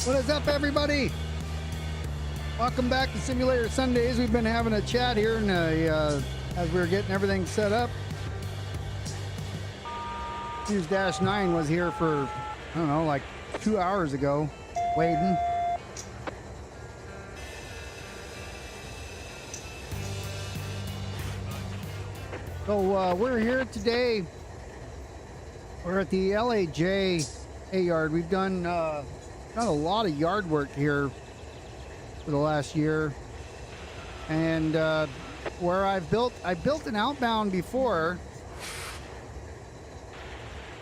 What is up, everybody? Welcome back to Simulator Sundays. We've been having a chat here and as we were getting everything set up. Fuse-9 was here for, I don't know, like 2 hours ago, waiting. So we're here today. We're at the LAJ yard. We've done a lot of yard work here for the last year, and where I built an Outbound before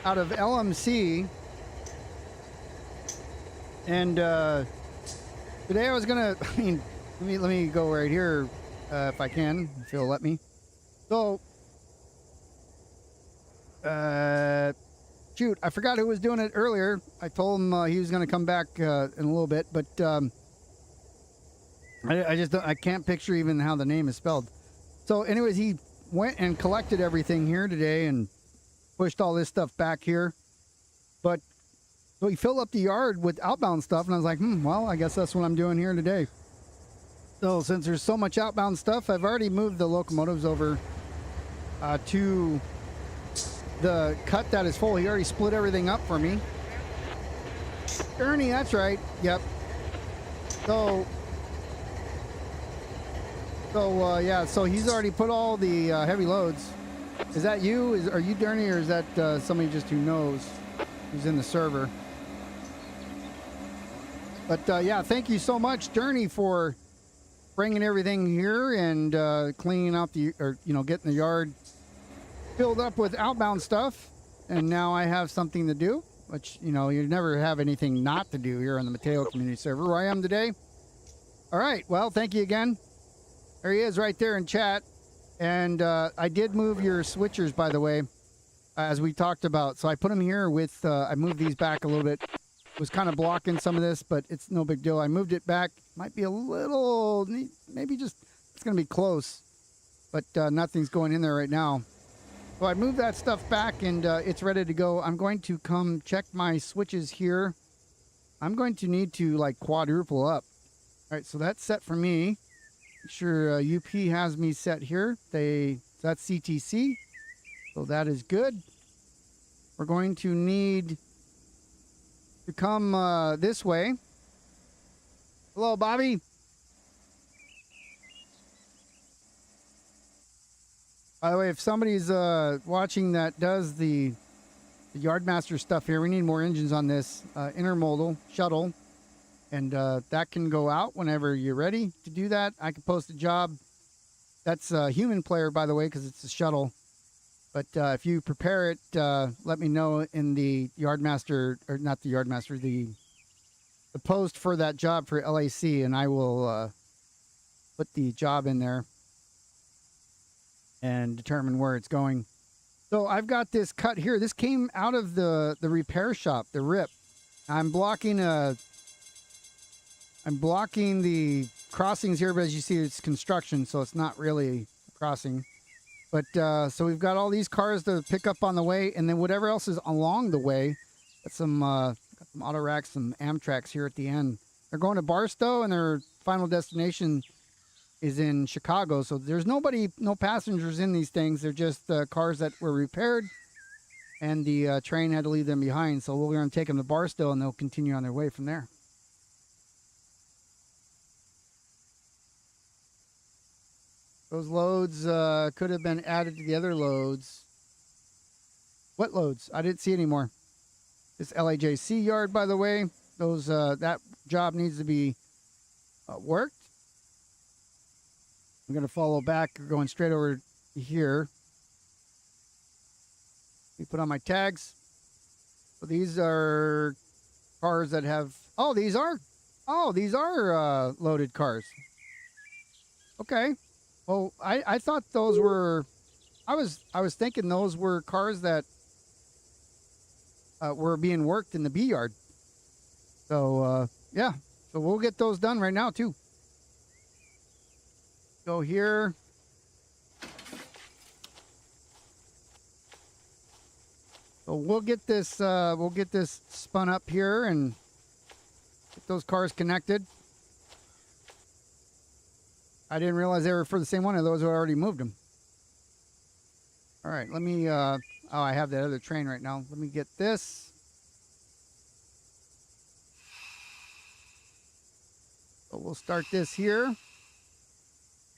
out of LMC, and today I was gonna, let me go right here if I can, if you'll let me. So shoot, I forgot who was doing it earlier. I told him he was going to come back in a little bit, but I can't picture even how the name is spelled. So anyways, he went and collected everything here today and pushed all this stuff back here. But so he filled up the yard with Outbound stuff, and I was like, well, I guess that's what I'm doing here today. So since there's so much Outbound stuff, I've already moved the locomotives over to the cut that is full. He already split everything up for me. Ernie, that's right. Yep. So yeah, so he's already put all the heavy loads. Is that you? Are you Derny, or is that somebody just who knows, who's in the server? But yeah, thank you so much, Derny, for bringing everything here and cleaning out getting the yard filled up with Outbound stuff. And now I have something to do, which, you never have anything not to do here on the Mateo Community server where I am today. All right, well, thank you again. There he is right there in chat. And I did move your switchers, by the way, as we talked about. So I put them here with, I moved these back a little bit. Was kind of blocking some of this, but it's no big deal. I moved it back. Might be a little, maybe just, it's going to be close. But nothing's going in there right now. So I moved that stuff back, and it's ready to go. I'm going to come check my switches here. I'm going to need to like quadruple up. All right, so that's set for me. Make sure UP has me set here. That's CTC, so that is good. We're going to need to come this way. Hello, Bobby. By the way, if somebody's watching that does the Yardmaster stuff here, we need more engines on this intermodal shuttle. And that can go out whenever you're ready to do that. I can post a job. That's a human player, by the way, because it's a shuttle. But if you prepare it, let me know in the Yardmaster, or not the Yardmaster, the post for that job for LAC, and I will put the job in there and determine where it's going. So I've got this cut here. This came out of the repair shop, the RIP. I'm blocking the crossings here, but as you see, it's construction, so it's not really a crossing. But so we've got all these cars to pick up on the way, and then whatever else is along the way. Got some auto racks, some Amtraks here at the end. They're going to Barstow, and their final destination is in Chicago. So there's no passengers in these things. They're just cars that were repaired, and the train had to leave them behind. So we're going to take them to Barstow, and they'll continue on their way from there. Those loads could have been added to the other loads. What loads? I didn't see any more. This LAJC yard, by the way, those that job needs to be worked. I'm going to follow back, going straight over here. We put on my tags. So these are cars that have, these are loaded cars. Okay. Well, I thought those were, I was thinking those were cars that were being worked in the B yard. So yeah, so we'll get those done right now too. Go here. So we'll get this spun up here, and Get those cars connected. I didn't realize they were for the same one of those who already moved them. All right, let me, oh, I have that other train right now. Let me get this. So we'll start this here.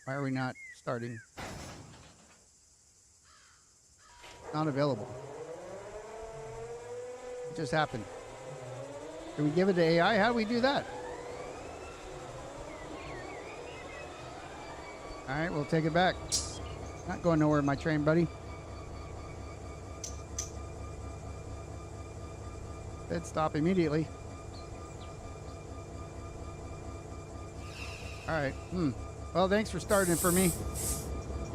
Why are we not starting? Not available. What just happened? Can we give it to AI? How do we do that? All right, we'll take it back. Not going nowhere, my train buddy. Said stop immediately. All right. Well, thanks for starting it for me.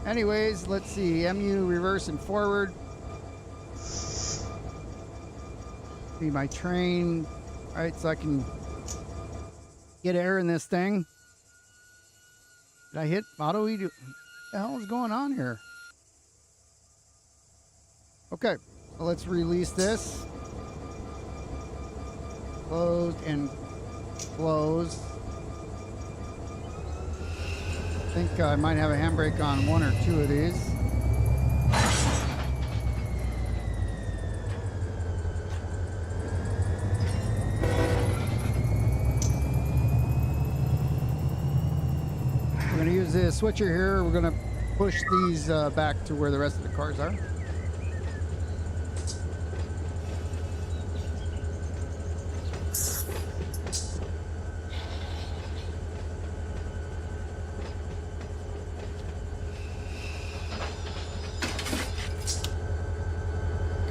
Anyways, let's see. MU reverse and forward. Be my train. All right, so I can get air in this thing. Did I hit auto E? What the hell is going on here? Okay, so let's release this. Closed and closed. I think I might have a handbrake on one or two of these. We're going to use the switcher here. We're going to push these back to where the rest of the cars are.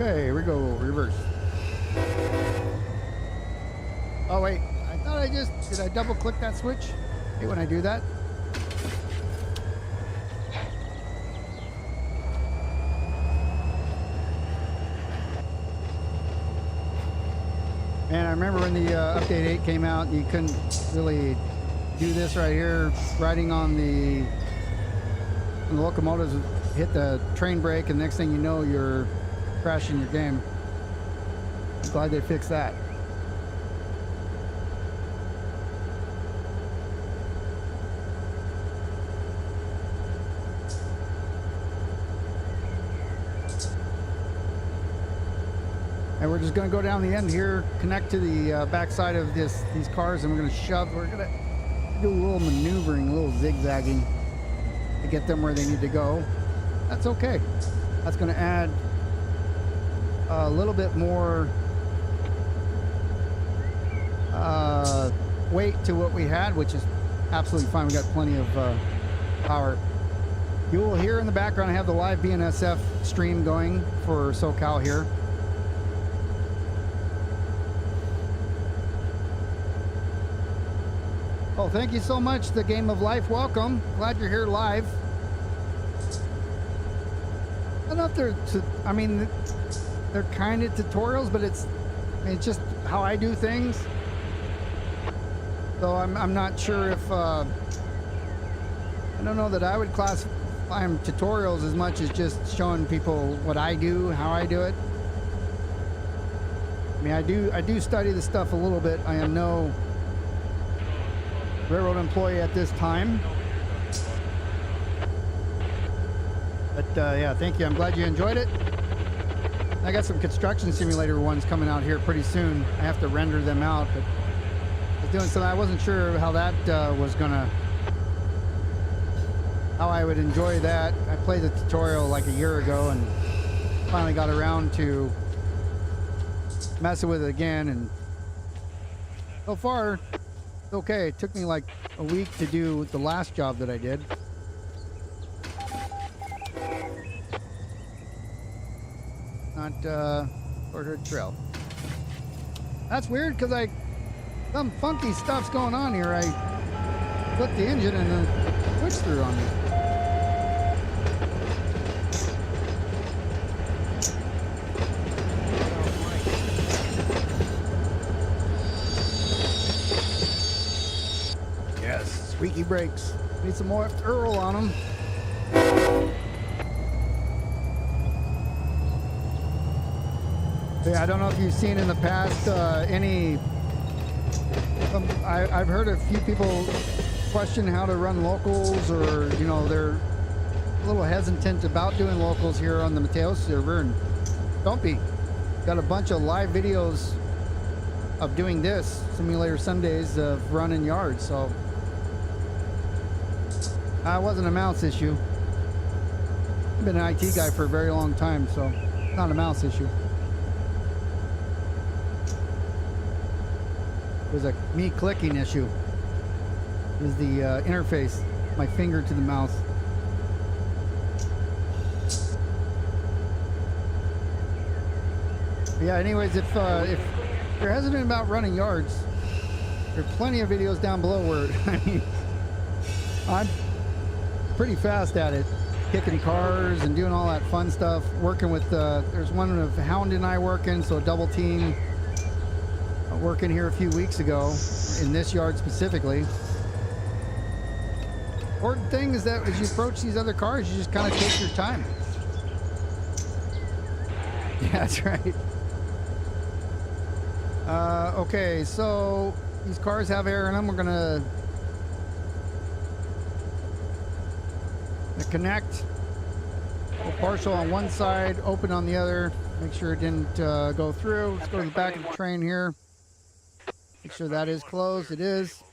Okay, here we go, reverse. Oh wait, I thought did I double click that switch? Hey, when I do that? Man, I remember when the update 8 came out, you couldn't really do this right here, riding on the locomotives, hit the train brake, and next thing you know, you're crashing your game. I'm glad they fixed that. And we're just going to go down the end here, connect to the backside of these cars, and we're going to shove. We're going to do a little maneuvering, a little zigzagging to get them where they need to go. That's okay. That's going to add a little bit more weight to what we had, which is absolutely fine. We got plenty of power. You will hear in the background I have the live BNSF stream going for SoCal here. Oh, thank you so much, The Game of Life. Welcome. Glad you're here live. I don't know if they're kind of tutorials, but it's just how I do things. So I'm not sure if I don't know that I would classify them tutorials as much as just showing people what I do, how I do it. I mean, I do study the stuff a little bit. I am no railroad employee at this time. But yeah, thank you. I'm glad you enjoyed it. I got some construction simulator ones coming out here pretty soon. I have to render them out, but I was doing something. I wasn't sure how that was gonna, how I would enjoy that. I played the tutorial like a year ago and finally got around to messing with it again, and so far it's okay. It took me like a week to do the last job that I did. Not Short Trail. That's weird because some funky stuff's going on here. I flipped the engine and the switch threw on me. Yes, squeaky brakes. Need some more Earl on them. Yeah, I don't know if you've seen in the past any I've heard a few people question how to run locals, or you know, they're a little hesitant about doing locals here on the Mateo server, and don't be. Got a bunch of live videos of doing this Simulator Sundays of running yards, so it wasn't a mouse issue. I've been an IT guy for a very long time, so not a mouse issue. It was a me clicking issue. It was the interface, my finger to the mouse. Yeah, anyways, if you're hesitant about running yards, there are plenty of videos down below where, I mean, I'm pretty fast at it. Kicking cars and doing all that fun stuff. Working with, there's one of Hound and I working, so a double team. Working here a few weeks ago in this yard specifically. Important thing is that as you approach these other cars, you just kind of take your time. Yeah, that's right. Okay, so these cars have air in them. We're gonna connect. Go partial on one side, open on the other. Make sure it didn't go through. Let's go to the back of the train here. Make sure that is closed. It is.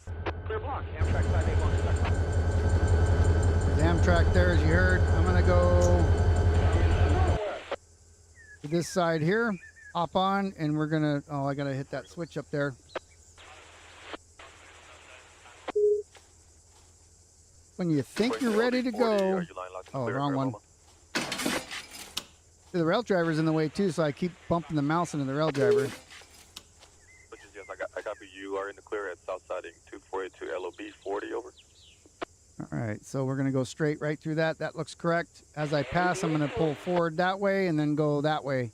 Clear block. Amtrak side A1. The Amtrak there, as you heard. I'm gonna go to this side here. Hop on, and we're gonna. Oh, I gotta hit that switch up there. When you think you're ready to go. Oh, wrong one. The rail driver's in the way too, so I keep bumping the mouse into the rail driver. I copy. You are in the clear at south siding 2482 LOB 40 over. All right, so we're going to go straight right through that. That looks correct. As I pass, I'm going to pull forward that way and then go that way.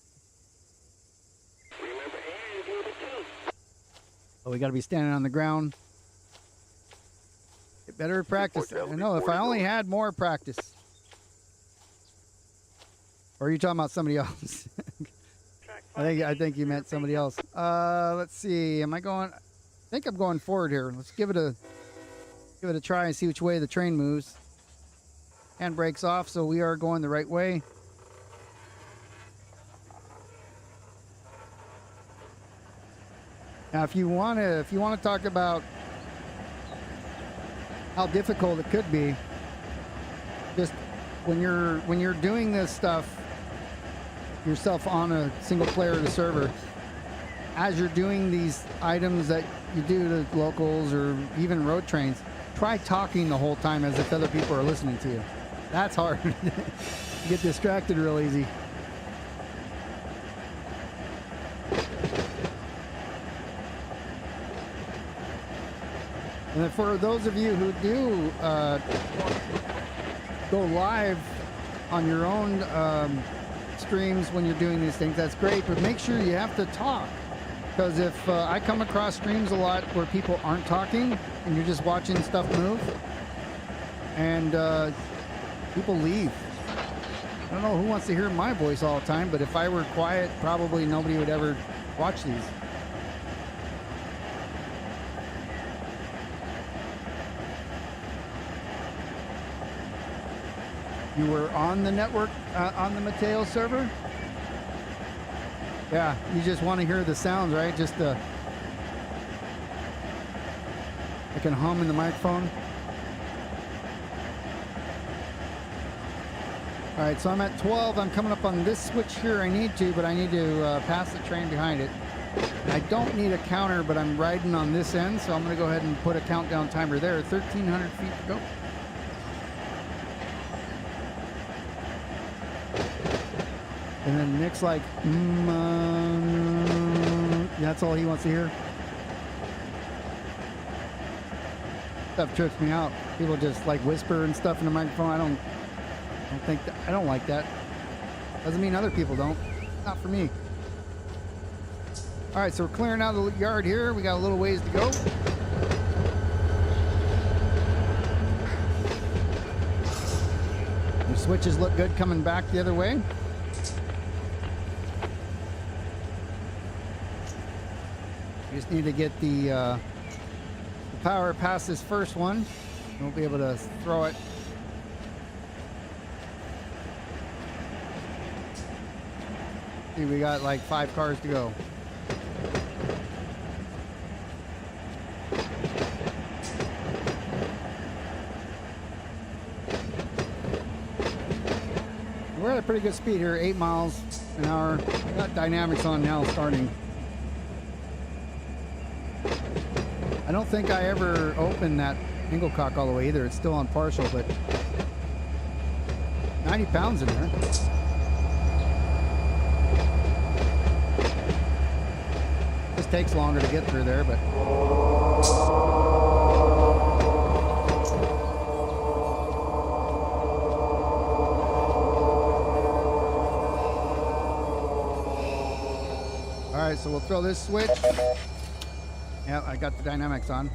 Oh, we got to be standing on the ground. Get better at practice. I know, if I only had more practice. Or are you talking about somebody else? I think you meant somebody else. Let's see. Am I going? I think I'm going forward here. Let's give it a try and see which way the train moves. Handbrake's off, so we are going the right way. Now, if you want to talk about how difficult it could be, just when you're doing this stuff yourself on a single player of the server, as you're doing these items that you do to locals or even road trains, try talking the whole time as if other people are listening to you. That's hard. You get distracted real easy. And then for those of you who do go live on your own streams when you're doing these things, that's great, but make sure you have to talk, because if I come across streams a lot where people aren't talking and you're just watching stuff move and people leave. I don't know who wants to hear my voice all the time, but if I were quiet, probably nobody would ever watch these. You were on the network, on the Mateo server? Yeah, you just want to hear the sounds, right? Just I can hum in the microphone. All right, so I'm at 12. I'm coming up on this switch here. I need to pass the train behind it. I don't need a counter, but I'm riding on this end, so I'm going to go ahead and put a countdown timer there. 1,300 feet to go. And then Nick's like, that's all he wants to hear. Stuff trips me out. People just like whisper and stuff in the microphone. I don't like that. Doesn't mean other people don't. Not for me. All right, so we're clearing out the yard here. We got a little ways to go. The switches look good coming back the other way. We just need to get the power past this first one. We'll be able to throw it. See, we got like 5 cars to go. We're at a pretty good speed here, 8 miles an hour. Got dynamics on now starting. I don't think I ever opened that angle cock all the way either. It's still on partial, but 90 pounds in there. This takes longer to get through there, but all right, so we'll throw this switch. Yeah, I got the dynamics on.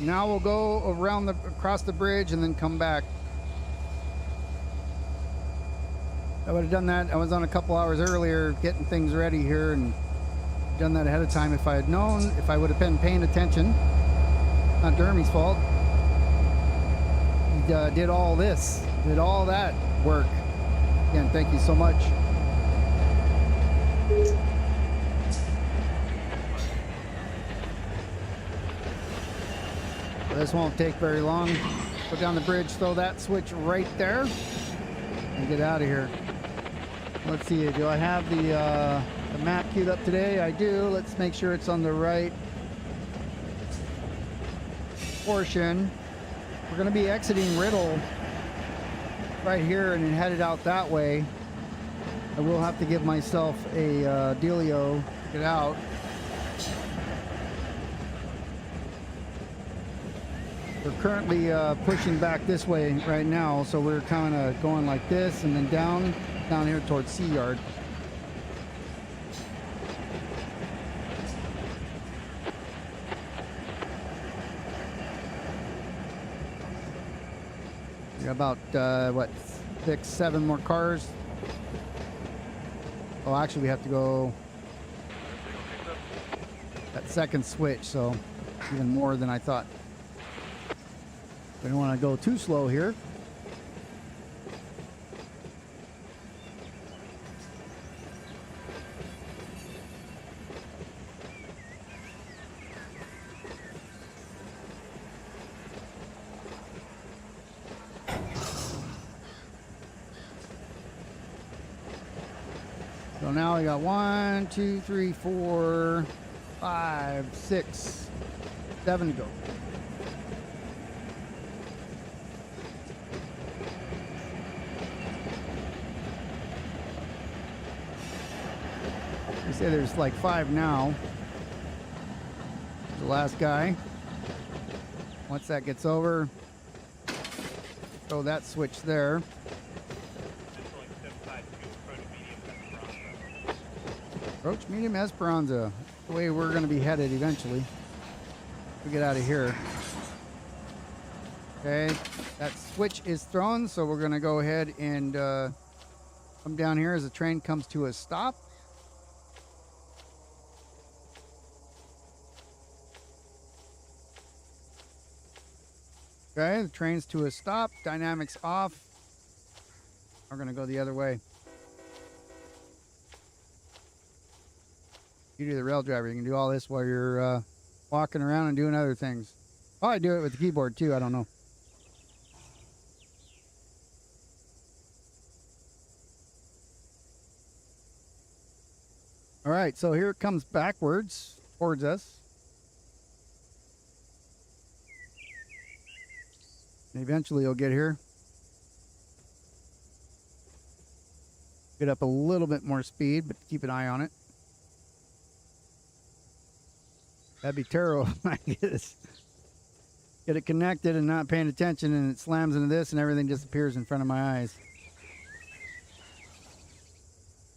Now we'll go around across the bridge and then come back. I would have done that. I was on a couple hours earlier getting things ready here and done that ahead of time. If I had known, if I would have been paying attention, not Dermy's fault. He did all this, did all that work. Again, thank you so much. This won't take very long. Go down the bridge, throw that switch right there, and get out of here. Let's see, do I have the map queued up today? I do. Let's make sure it's on the right portion. We're going to be exiting Riddle right here and then headed out that way. I will have to give myself a dealio to get out. We're currently pushing back this way right now, so we're kind of going like this and then down here towards Sea Yard. We got about what, 6, 7 more cars. Oh, actually, we have to go that second switch, so even more than I thought. We don't want to go too slow here. So now we got 1, 2, 3, 4, 5, 6, 7 to go. You say there's like 5 now. The last guy. Once that gets over, throw that switch there. Approach medium Esperanza. The way we're going to be headed eventually. We get out of here. Okay, that switch is thrown, so we're going to go ahead and come down here as the train comes to a stop. Okay, the train's to a stop. Dynamics off. We're going to go the other way. You're the rail driver. You can do all this while you're walking around and doing other things. Probably do it with the keyboard too. I don't know. All right, so here it comes backwards towards us. And eventually you'll get here. Get up a little bit more speed, but keep an eye on it. That'd be terrible if I get it connected and not paying attention and it slams into this and everything disappears in front of my eyes.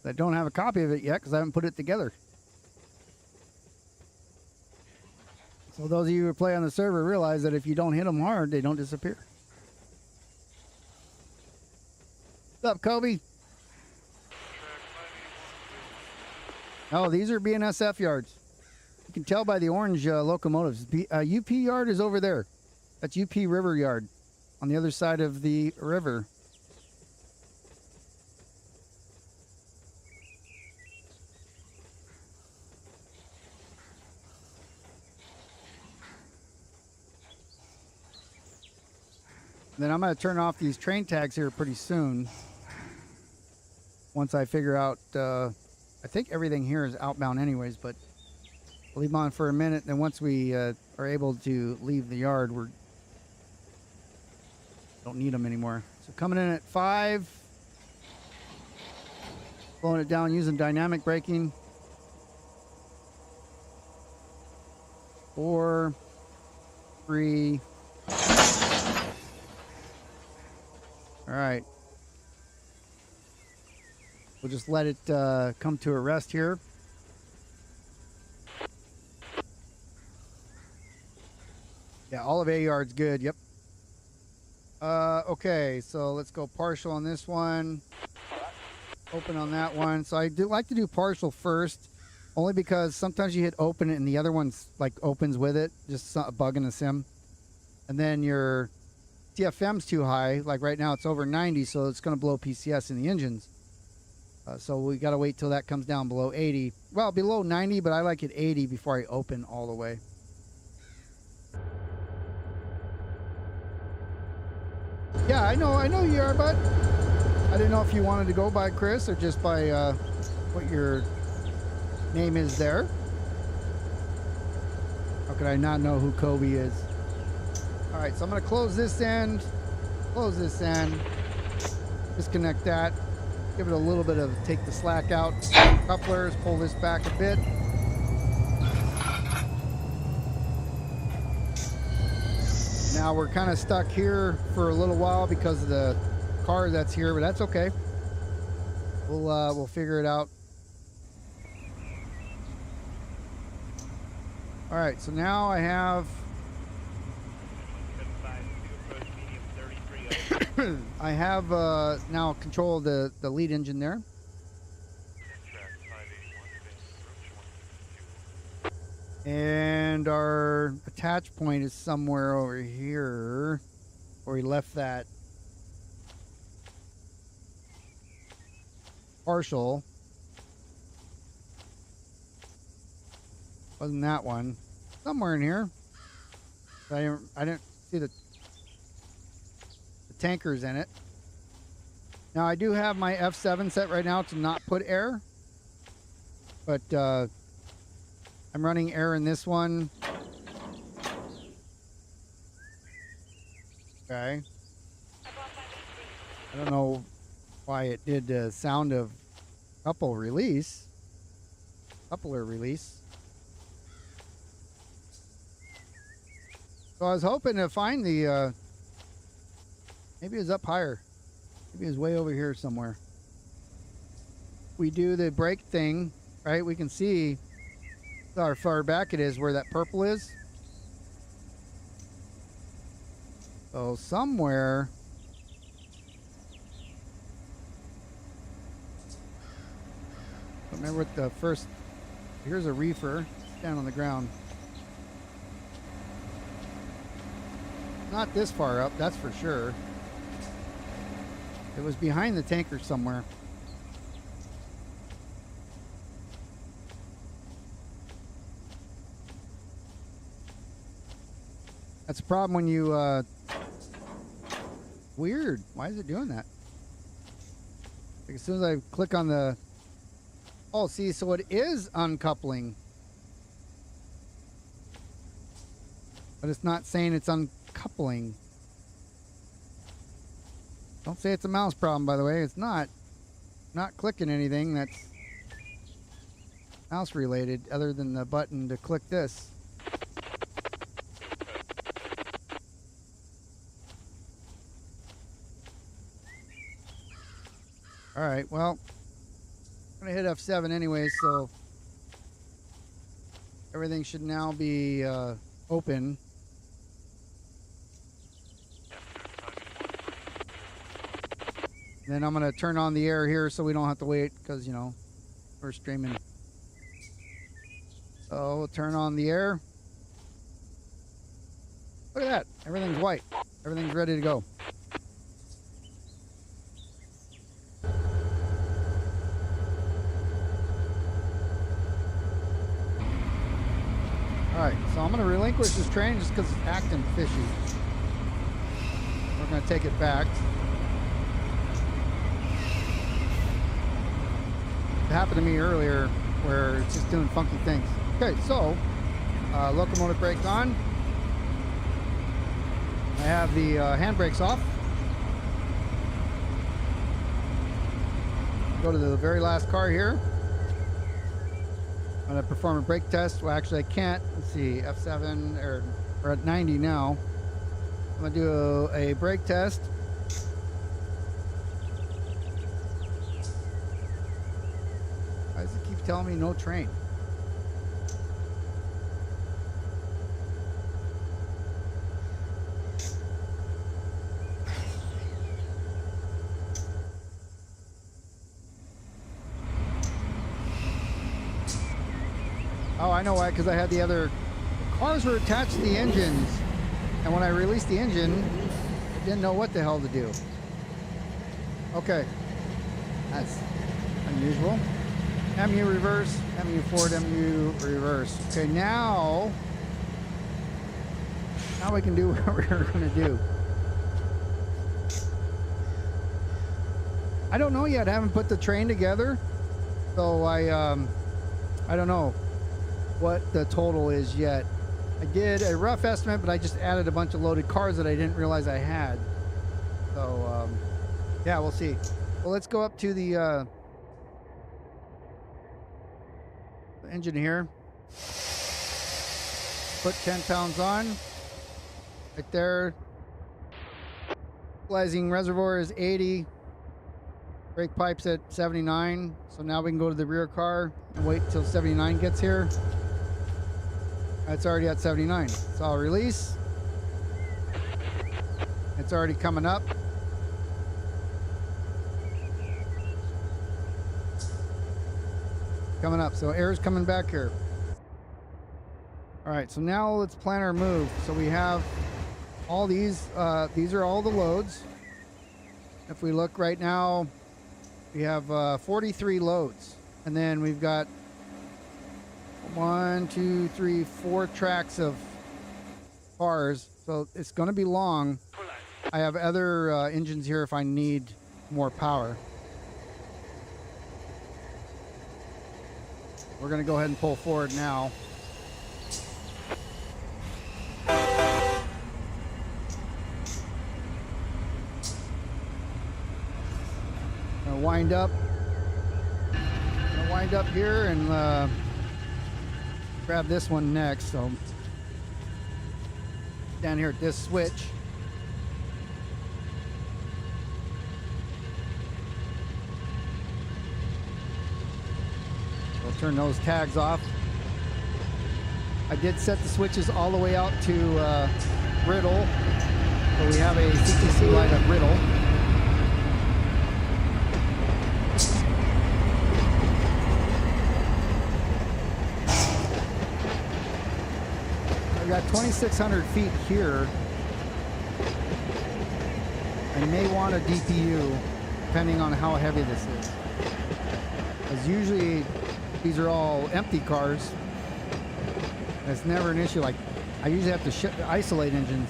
I don't have a copy of it yet because I haven't put it together. So those of you who play on the server realize that if you don't hit them hard, they don't disappear. What's up, Kobe? Oh, these are BNSF yards. You can tell by the orange locomotives. UP yard is over there. That's UP River Yard on the other side of the river. Then I'm going to turn off these train tags here pretty soon. Once I figure out, I think everything here is outbound anyways, but I'll leave them on for a minute. Then once we are able to leave the yard, we don't need them anymore. So coming in at 5, slowing it down using dynamic braking. 4, 3. All right. We'll just let it come to a rest here. Yeah, all of A yard's good. Yep. Okay, so let's go partial on this one. Open on that one. So I do like to do partial first, only because sometimes you hit open and the other one's like opens with it, just a bug in the sim. And then your TFM's too high. Like right now it's over 90, so it's going to blow PCS in the engines. So we got to wait till that comes down below 80. Well, below 90, but I like it 80 before I open all the way. Yeah, I know you are, bud. I didn't know if you wanted to go by Chris or just by what your name is there. How could I not know who Kobe is? All right, so I'm going to close this end, disconnect that, give it a little bit of take the slack out, couplers, pull this back a bit. Now we're kind of stuck here for a little while because of the car that's here, but that's okay. We'll figure it out. All right, so now I have I have now control of the lead engine there. And our attach point is somewhere over here where we left that partial. Wasn't that one. Somewhere in here. I didn't see the tankers in it. Now I do have my F7 set right now to not put air, but I'm running air in this one. Okay. I don't know why it did the sound of coupler release. So I was hoping to find the maybe it was up higher. Maybe it was way over here somewhere. We do the brake thing, right? We can see how far back it is where that purple is. So somewhere. I remember what the first. Here's a reefer down on the ground. Not this far up, that's for sure. It was behind the tanker somewhere. That's a problem when you, weird. Why is it doing that? Like as soon as I click on the, oh, see, so it is uncoupling. But it's not saying it's uncoupling. Don't say it's a mouse problem, by the way. It's not clicking anything that's mouse related other than the button to click this. All right, well, I'm going to hit F7 anyway, so everything should now be open. Then I'm going to turn on the air here so we don't have to wait because, you know, we're streaming So we'll turn on the air. Look at that. Everything's white. Everything's ready to go. Alright, so I'm going to relinquish this train just because it's acting fishy. We're going to take it back. It happened to me earlier where it's just doing funky things. Okay, so locomotive brake on. I have the handbrakes off. Go to the very last car here. I'm going to perform a brake test. Well, actually, I can't. Let's see, F7, or we're at 90 now. I'm going to do a brake test. Why does it keep telling me no train? Oh, I know why, because I had the other cars were attached to the engines, and when I released the engine, I didn't know what the hell to do. Okay, that's unusual. MU reverse, MU forward, MU reverse. Okay, now we can do what we're going to do. I don't know yet. I haven't put the train together, so I don't know what the total is yet. I did a rough estimate, but I just added a bunch of loaded cars that I didn't realize I had. So yeah, we'll see. Well, let's go up to the engine here. Put 10 pounds on. Right there. Finalizing reservoir is 80. Brake pipe's at 79. So now we can go to the rear car and wait till 79 gets here. It's already at 79. So I'll release. It's already coming up. Coming up. So air's coming back here. All right, so now let's plan our move. So we have all these are all the loads. If we look right now, we have 43 loads. And then we've got 1, 2, 3, 4 tracks of cars. So it's going to be long. I have other engines here if I need more power. We're going to go ahead and pull forward now. Gonna wind up. Gonna wind up here and grab this one next. So down here at this switch. We'll turn those tags off. I did set the switches all the way out to Riddle. So we have a CTC light at Riddle. I've got 2,600 feet here. I may want a DPU depending on how heavy this is. Because usually these are all empty cars. It's never an issue. Like I usually have to isolate engines.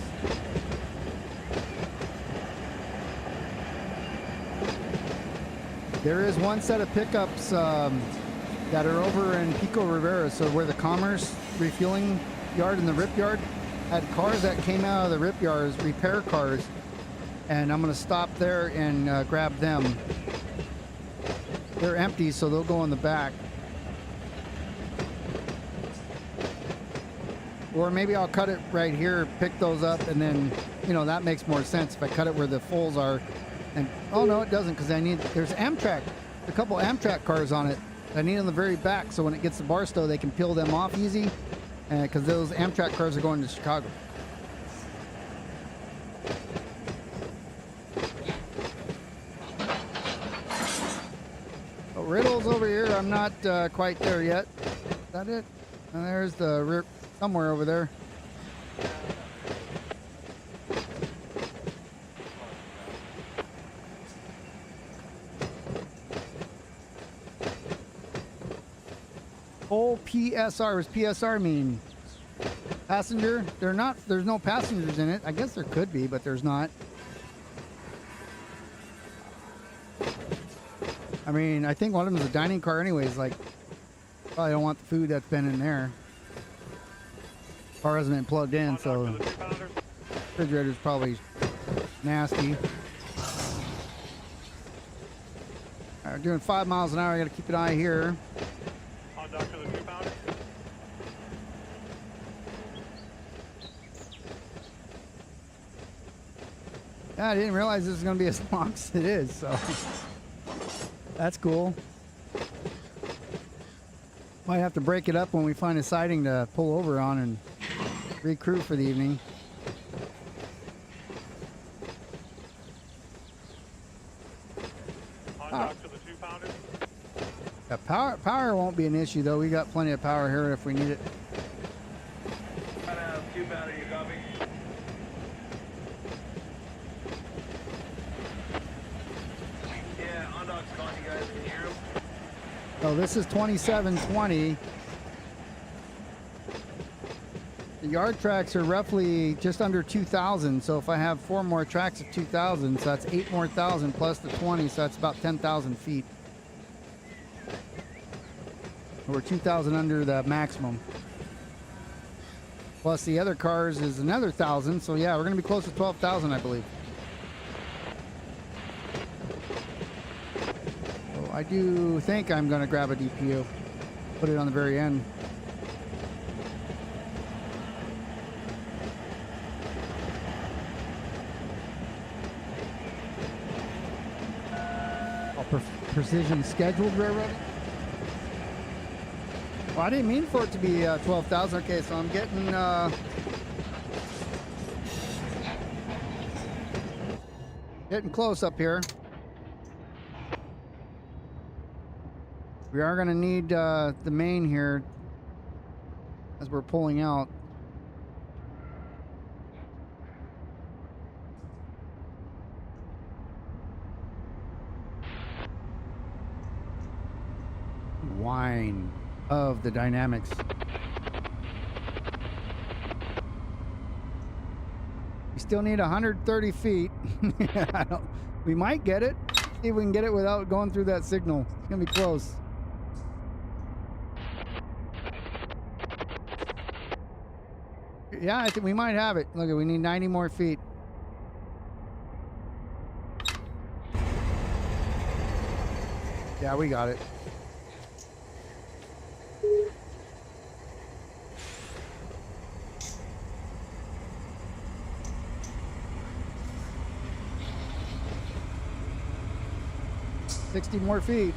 There is one set of pickups that are over in Pico Rivera, so where the Commerce refueling yard and the rip yard had cars that came out of the rip yards, repair cars, and I'm going to stop there and grab them. They're empty, so they'll go in the back. Or maybe I'll cut it right here, pick those up, and then, you know, that makes more sense if I cut it where the fulls are. And oh no, it doesn't, because there's Amtrak, a couple Amtrak cars on it that I need on the very back, so when it gets to Barstow, they can peel them off easy, because those Amtrak cars are going to Chicago. So Riddle's over here. I'm not quite there yet. Is that it? And there's the rear somewhere over there. Full PSR. What does PSR mean? Passenger? They're not. There's no passengers in it. I guess there could be, but there's not. I mean, I think one of them is a dining car anyways. Like, probably don't want the food that's been in there. Car hasn't been plugged in, so refrigerator's probably nasty. All right, we're doing 5 miles an hour. I got to keep an eye here. On dock to the 2-pounder. Yeah, I didn't realize this was going to be as long as it is, so that's cool. Might have to break it up when we find a siding to pull over on and recrew for the evening. On dock to the 2-pounder. Yeah, power won't be an issue though. We got plenty of power here if we need it. 2-pounder, you copy? Yeah, on dock's calling you guys. Can you hear him? So this is 2720. The yard tracks are roughly just under 2,000. So if I have 4 more tracks of 2,000, so that's 8 more thousand plus the 20, so that's about 10,000 feet. We're 2,000 under the maximum. Plus the other cars is another 1,000. So yeah, we're gonna be close to 12,000, I believe. So I do think I'm gonna grab a DPU, put it on the very end. Precision scheduled railroad. Well, I didn't mean for it to be 12,000. Okay, so I'm getting close up here. We are going to need the main here as we're pulling out. Wine of the dynamics. We still need 130 feet. We might get it. See if we can get it without going through that signal. It's gonna be close. Yeah, I think we might have it. Look, we need 90 more feet. Yeah, we got it. $60 more feet.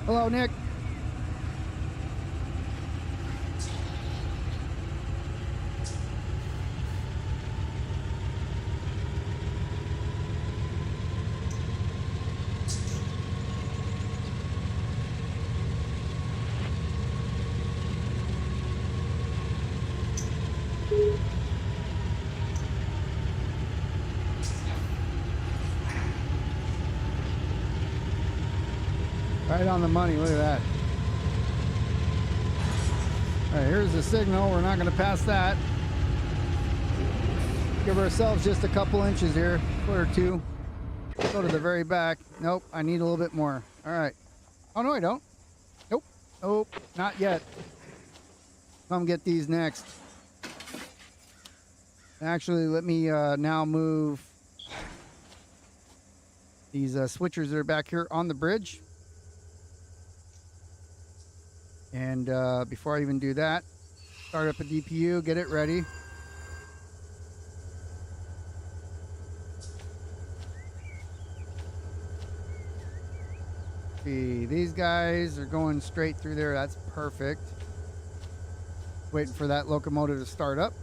Hello, Nick. Right on the money, look at that. All right, here's the signal. We're not going to pass that. Give ourselves just a couple inches here, foot or two. Go to the very back. Nope, I need a little bit more. All right. Oh, no, I don't. Nope. Nope, not yet. Come get these next. Actually, let me now move these switchers that are back here on the bridge. And before I even do that, start up a DPU, get it ready. See, these guys are going straight through there. That's perfect. Waiting for that locomotive to start up.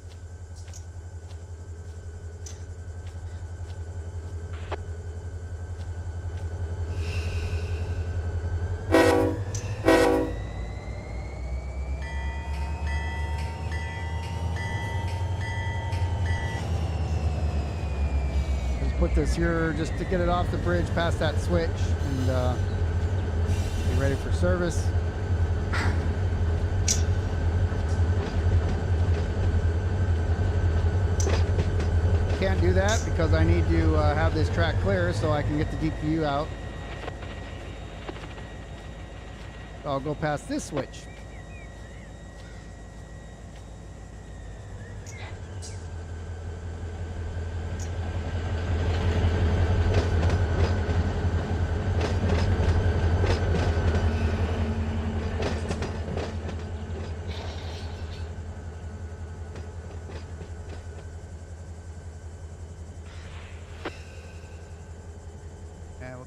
us here just to get it off the bridge past that switch and be ready for service. Can't do that because I need to have this track clear so I can get the DPU out. So I'll go past this switch.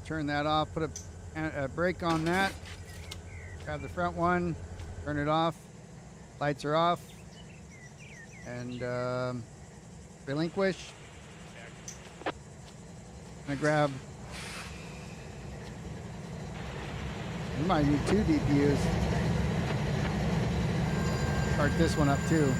Turn that off, put a brake on that, grab the front one, turn it off, lights are off, and relinquish. I'm gonna grab, we might need 2 DPUs. Start this one up too.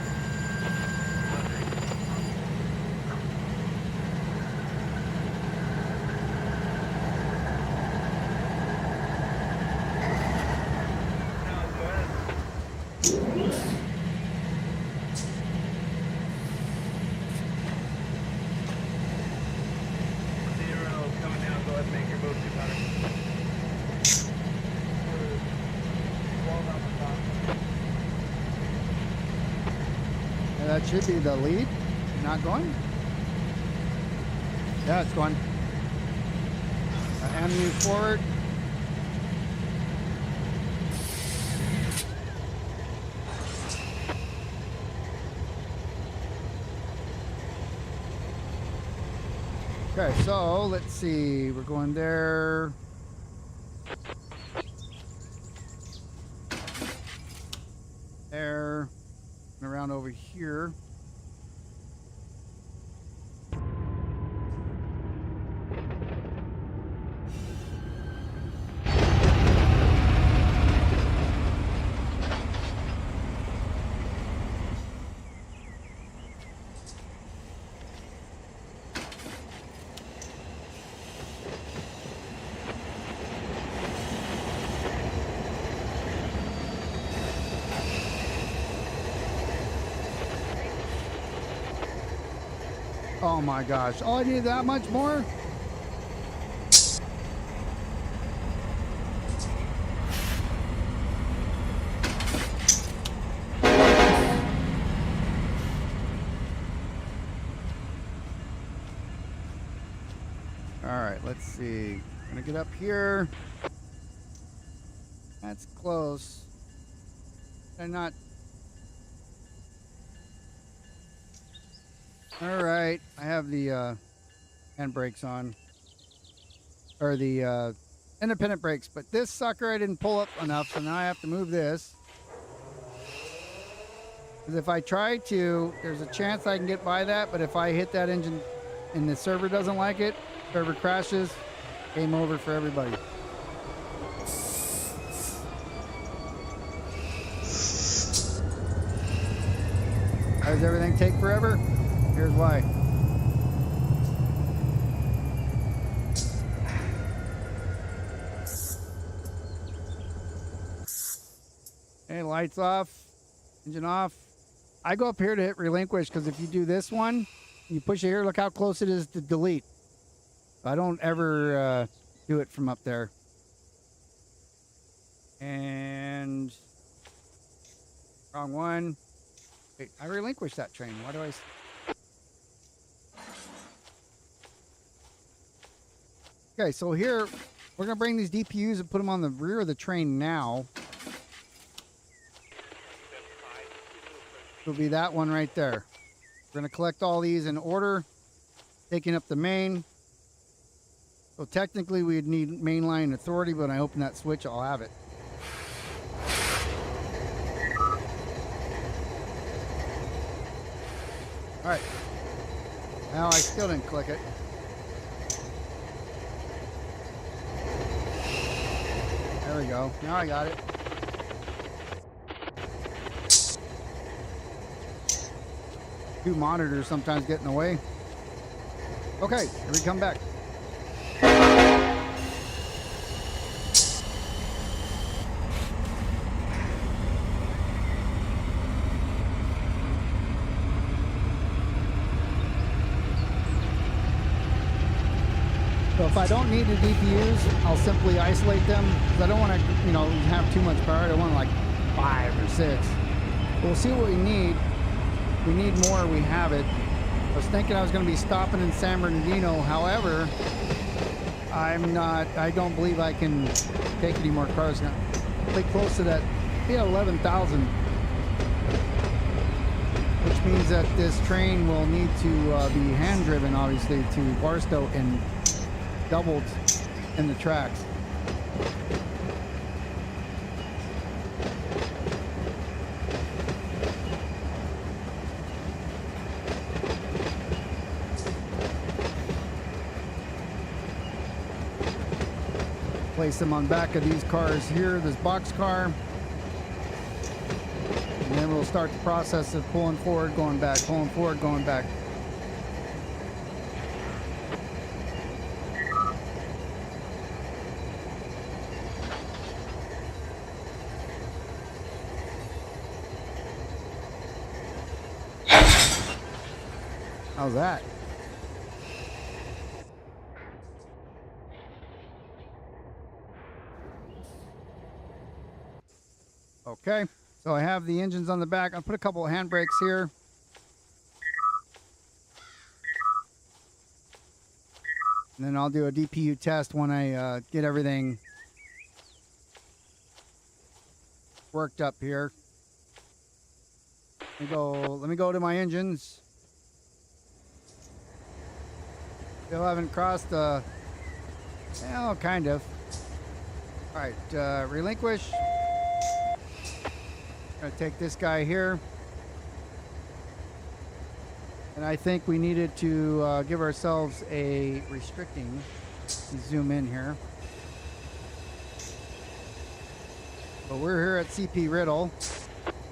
That should be the lead. Not going? Yeah, it's going. MU forward. Okay, so let's see. We're going there. There. And around over here. Oh my gosh. Oh, I need that much more? Alright, let's see. I'm gonna get up here. That's close. And not. All right, I have the hand brakes on, or the independent brakes, but this sucker I didn't pull up enough, so now I have to move this. Because if I try to, there's a chance I can get by that, but if I hit that engine and the server doesn't like it, server crashes, game over for everybody. Why does everything take forever? Here's why. Okay, lights off, engine off. I go up here to hit relinquish because if you do this one, you push it here, look how close it is to delete. I don't ever do it from up there. And wrong one. Wait, I relinquished that train. Why do I? Okay, so here we're gonna bring these DPUs and put them on the rear of the train now. It'll be that one right there. We're gonna collect all these in order, taking up the main. So technically we'd need mainline authority, but when I open that switch, I'll have it. All right. Now I still didn't click it. There we go. Now I got it. Two monitors sometimes get in the way. Okay, here we come back. So if I don't need the DPUs, I'll simply isolate them because I don't want to, you know, have too much power. I want like 5 or 6. We'll see what we need. If we need more, we have it. I was thinking I was going to be stopping in San Bernardino. However, I don't believe I can take any more cars now. Pretty close to that, yeah, 11,000. Which means that this train will need to be hand driven, obviously, to Barstow and doubled in the tracks. Place them on back of these cars here, this box car. And then we'll start the process of pulling forward, going back, pulling forward, going back. How's that? Okay, so I have the engines on the back. I'll put a couple of handbrakes here. And then I'll do a DPU test when I get everything worked up here. Let me go to my engines. Still haven't crossed the, well, kind of. All right, relinquish. Gonna take this guy here. And I think we needed to give ourselves a restricting. Zoom in here. But we're here at CP Riddle.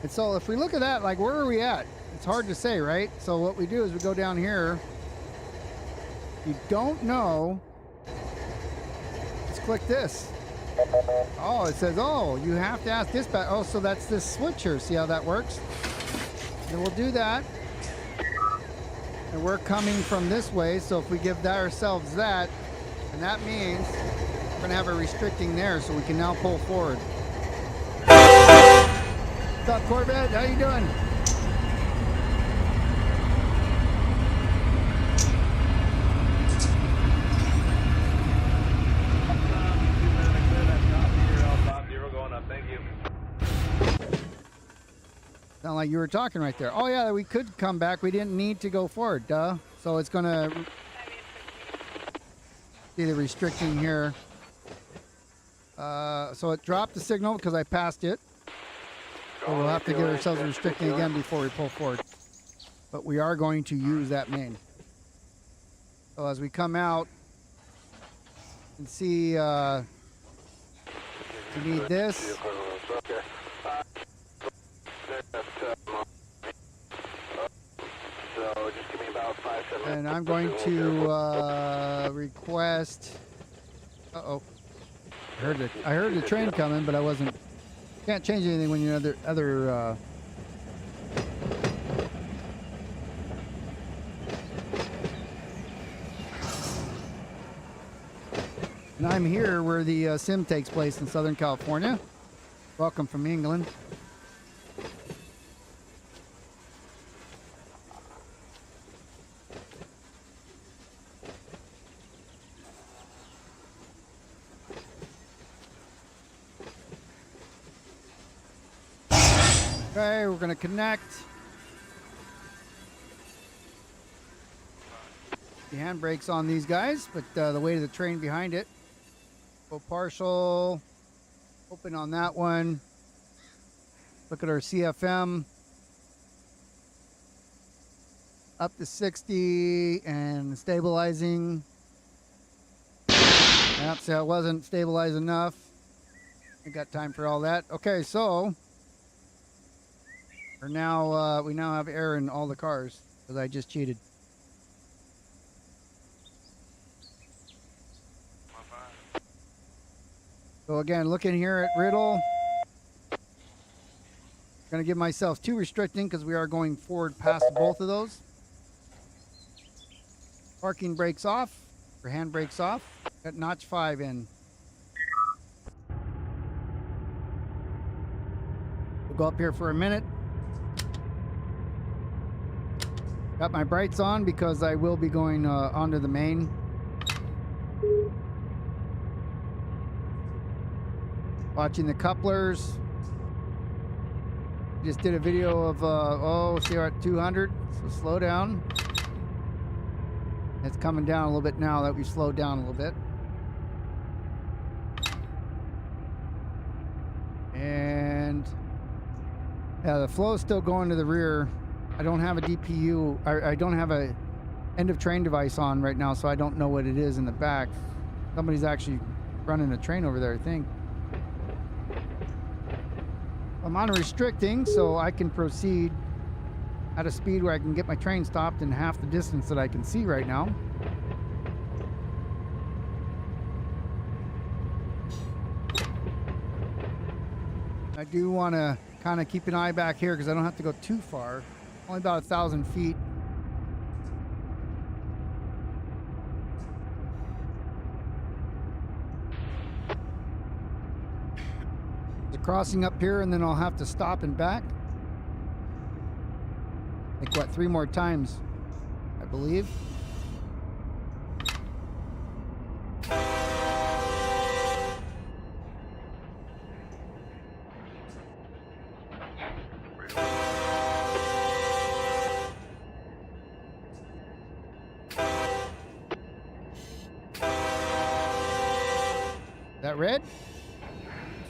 And so if we look at that, like, where are we at? It's hard to say, right? So what we do is we go down here. You don't know, just click this. Oh, it says, oh, you have to ask dispatch. Oh, so that's this switcher. See how that works? And we'll do that. And we're coming from this way, so if we give ourselves that, and that means we're going to have a restricting there, so we can now pull forward. What's up, Corvette? How you doing? Sound like you were talking right there. Oh yeah, we could come back. We didn't need to go forward, duh. So it's gonna see the restricting here. So it dropped the signal because I passed it. So we'll have to give ourselves a restricting again before we pull forward. But we are going to use that main. So as we come out and see, we need this. And I'm going to request. Uh-oh. I heard the train coming, but I wasn't. Can't change anything when you're other. And I'm here where the sim takes place in Southern California. Welcome from England. Okay, we're going to connect. The handbrakes on these guys, but the weight of the train behind it. Go partial. Open on that one. Look at our CFM. Up to 60 and stabilizing. Yep, so it wasn't stabilized enough. I got time for all that. Okay, so we now have air in all the cars because I just cheated. So again, looking here at Riddle. Gonna give myself 2 restricting because we are going forward past both of those. Parking brakes off, or hand brakes off. Got notch 5 in. We'll go up here for a minute. Got my brights on because I will be going onto the main. Watching the couplers. Just did a video of, see, we're at 200, so slow down. It's coming down a little bit now that we've slowed down a little bit. And yeah, the flow is still going to the rear. I don't have a DPU, I don't have a end of train device on right now, so I don't know what it is in the back. Somebody's actually running a train over there, I think. I'm on restricting, so I can proceed at a speed where I can get my train stopped in half the distance that I can see right now. I do want to kind of keep an eye back here because I don't have to go too far. Only about 1,000 feet. Crossing up here, and then I'll have to stop and back. Like what, 3 more times, I believe. Is that red?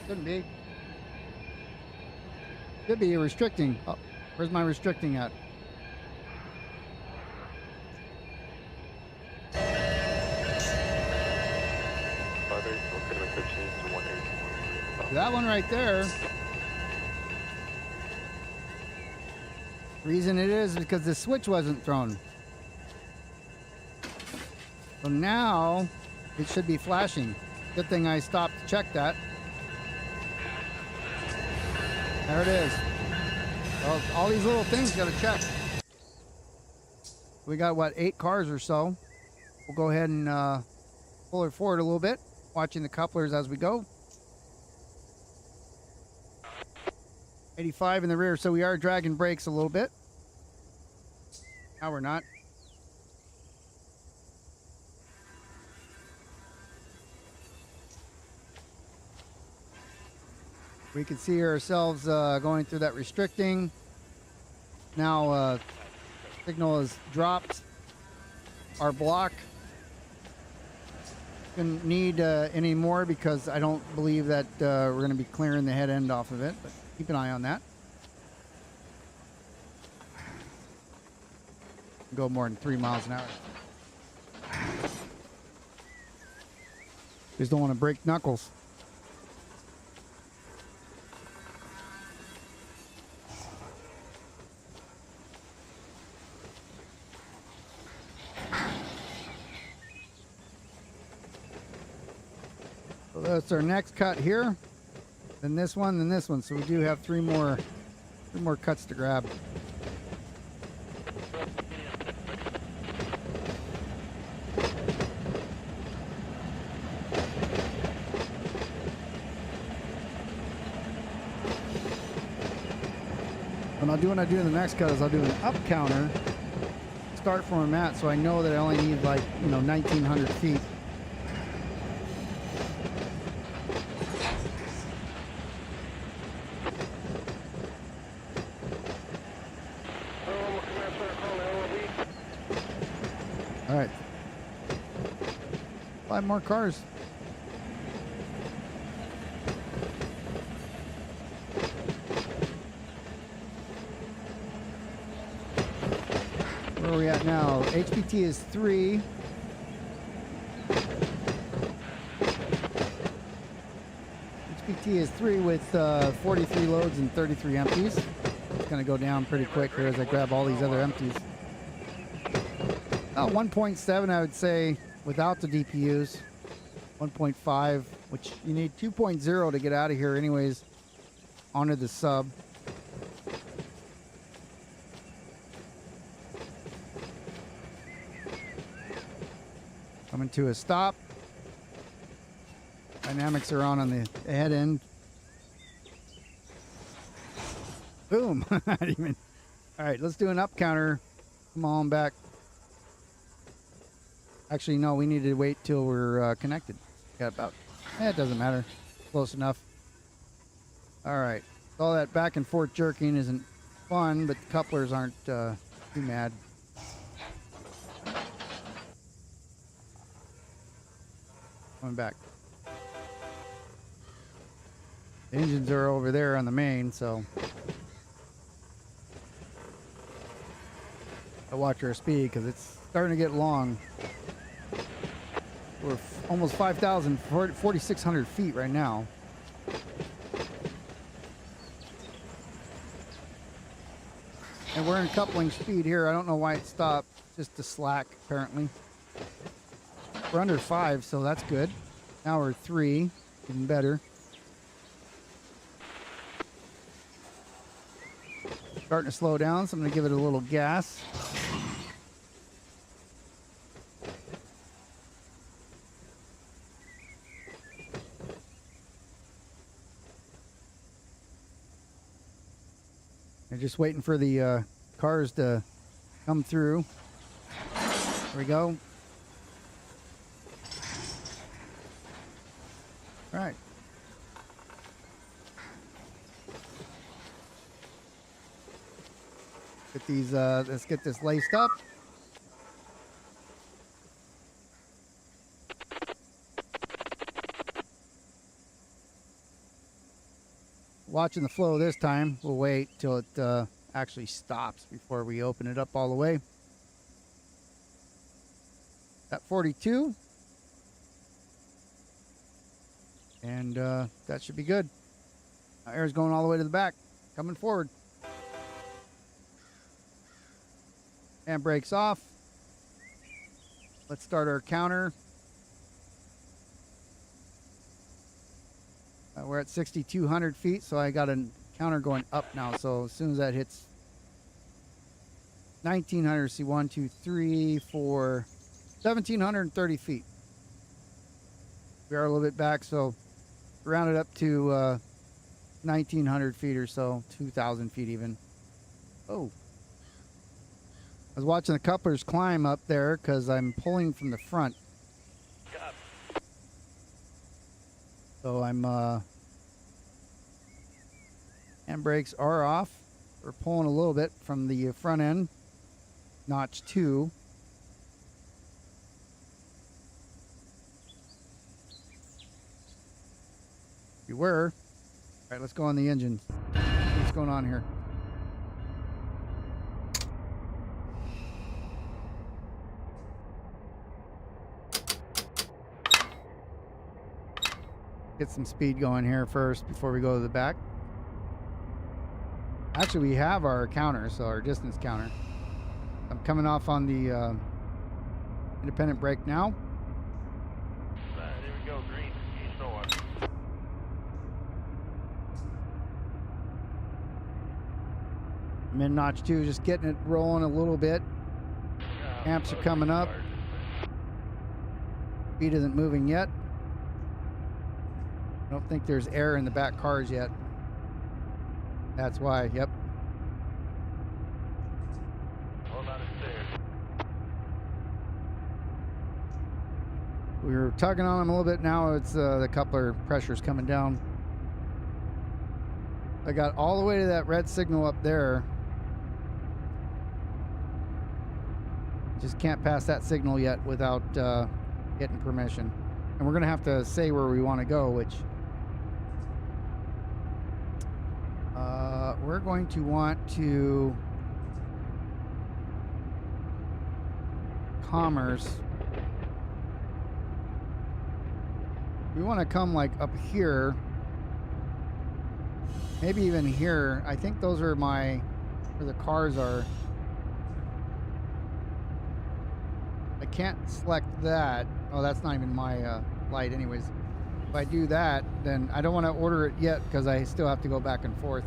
Couldn't be. Could be restricting. Oh, where's my restricting at? That one right there. Reason it is because the switch wasn't thrown. So now it should be flashing. Good thing I stopped to check that. There it is. Well, all these little things got to check. We got, what, 8 cars or so. We'll go ahead and pull her forward a little bit, watching the couplers as we go. 85 in the rear, so we are dragging brakes a little bit. Now we're not. We can see ourselves going through that restricting. Now signal is dropped. Our block didn't need any more because I don't believe that we're going to be clearing the head end off of it, but keep an eye on that. Go more than 3 miles an hour. Just don't want to break knuckles. So that's our next cut here. Then this one, then this one. So we do have three more cuts to grab. What I do in the next cut is I'll do an up counter, start from a mat, so I know that I only need, like, 1,900 feet. All right, 5 more cars. Where are we at now? HPT is 3. HPT is 3 with 43 loads and 33 empties. It's going to go down pretty quick here as I grab all these other empties. 1.7, I would say, without the DPUs. 1.5 which you need 2.0 to get out of here anyways, onto the sub. Coming to a stop. Dynamics are on the head end. Boom. All right, let's do an up counter. Come on back. Actually, no, we need to wait till we're connected. Got about, it doesn't matter. Close enough. All right. All that back and forth jerking isn't fun, but the couplers aren't too mad. Coming back. The engines are over there on the main, so I watch our speed because it's starting to get long. We're almost 5,000, 4,600 feet right now. And we're in coupling speed here. I don't know why it stopped. Just the slack, apparently. We're under 5, so that's good. Now we're 3, even better. Starting to slow down, so I'm going to give it a little gas. They're just waiting for the cars to come through. There we go. All right. Get these. Let's get this laced up. Watching the flow this time. We'll wait till it actually stops before we open it up all the way. At 42. And that should be good. Air's going all the way to the back. Coming forward. And brakes off. Let's start our counter. We're at 6,200 feet, so I got a counter going up now. So as soon as that hits 1,900, see 1, 2, 3, 4, 1,730 feet. We are a little bit back, so round it up to 1,900 feet or so, 2,000 feet even. Oh. I was watching the couplers climb up there because I'm pulling from the front. So I'm, handbrakes are off. We're pulling a little bit from the front end. Notch 2. We were. All right, let's go on the engine. What's going on here? Get some speed going here first before we go to the back. Actually, we have our counter, so our distance counter. I'm coming off on the independent brake now. There we go, green. You know what? I'm in notch 2, just getting it rolling a little bit. Amps are coming up. Speed isn't moving yet. I don't think there's air in the back cars yet. That's why, yep. Well, not there. We were tugging on them a little bit. Now it's the coupler pressure's coming down. I got all the way to that red signal up there. Just can't pass that signal yet without getting permission. And we're going to have to say where we want to go, which we're going to want to Commerce. We want to come like up here, maybe even here. I think those are where the cars are. I can't select that. Oh, that's not even my light anyways. If I do that, then I don't want to order it yet because I still have to go back and forth.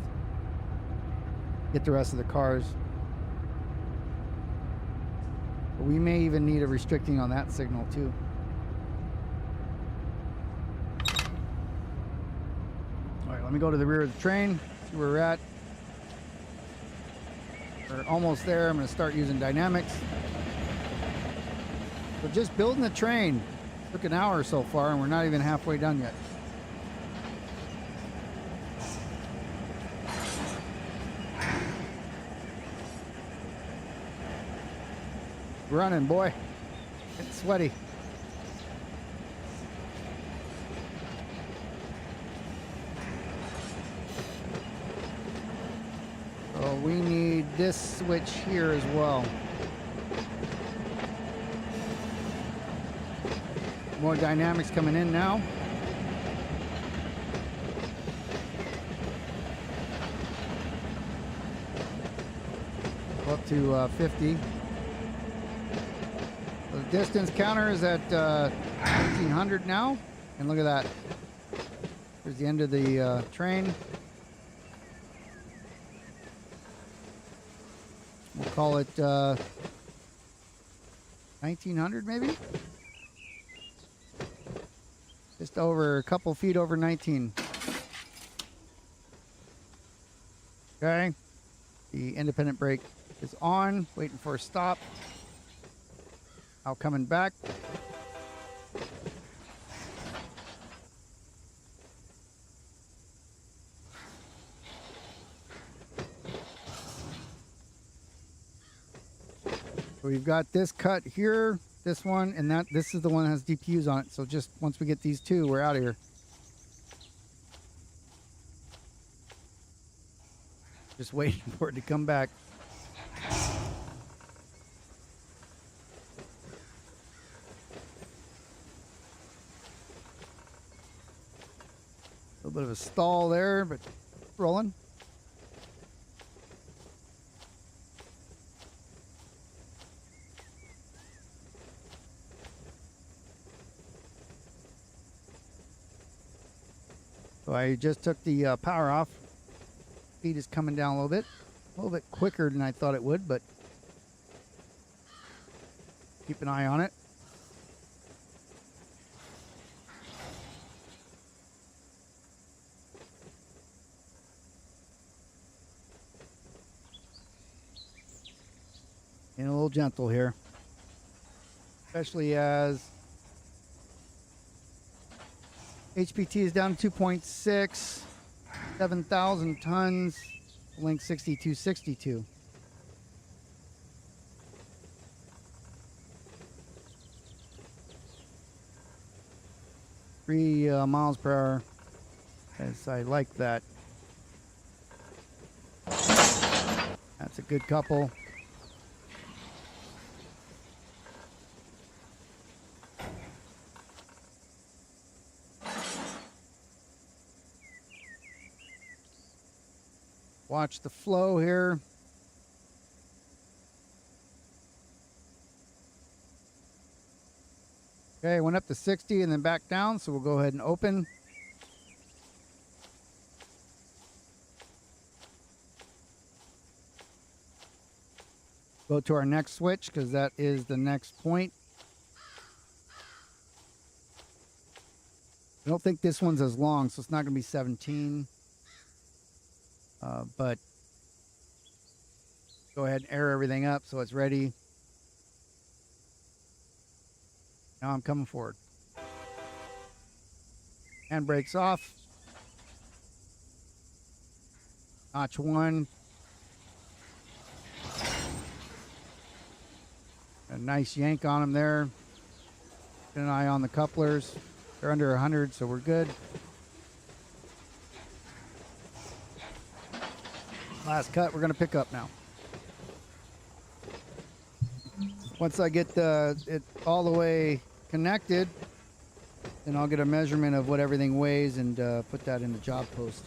Get the rest of the cars. But we may even need a restricting on that signal too. All right, let me go to the rear of the train, see where we're at. We're almost there. I'm going to start using dynamics. So just building the train took an hour so far, and we're not even halfway done yet. Running, boy. Getting sweaty. So we need this switch here as well. More dynamics coming in now. Up to 50. The distance counter is at 1800 now, and look at that. There's the end of the train. We'll call it 1900 maybe? Just over a couple feet over 19. Okay. The independent brake is on, waiting for a stop. Now coming back. So we've got this cut here, this one, and this is the one that has DPUs on it. So just once we get these two, we're out of here. Just waiting for it to come back. A little bit of a stall there, but rolling. So I just took the power off. Speed is coming down a little bit quicker than I thought it would, but keep an eye on it. And a little gentle here, especially as HPT is down to 2.6, 7,000 tons, link 6262. Three miles per hour, as I like that. That's a good couple. Watch the flow here. Okay, went up to 60 and then back down, so we'll go ahead and open. Go to our next switch because that is the next point. I don't think this one's as long, so it's not going to be 17. But go ahead and air everything up so it's ready. Now I'm coming forward. Handbrake's off. Notch 1. A nice yank on them there. Keep an eye on the couplers. They're under 100, so we're good. Last cut we're going to pick up now. Once I get it all the way connected, then I'll get a measurement of what everything weighs and put that in the job post.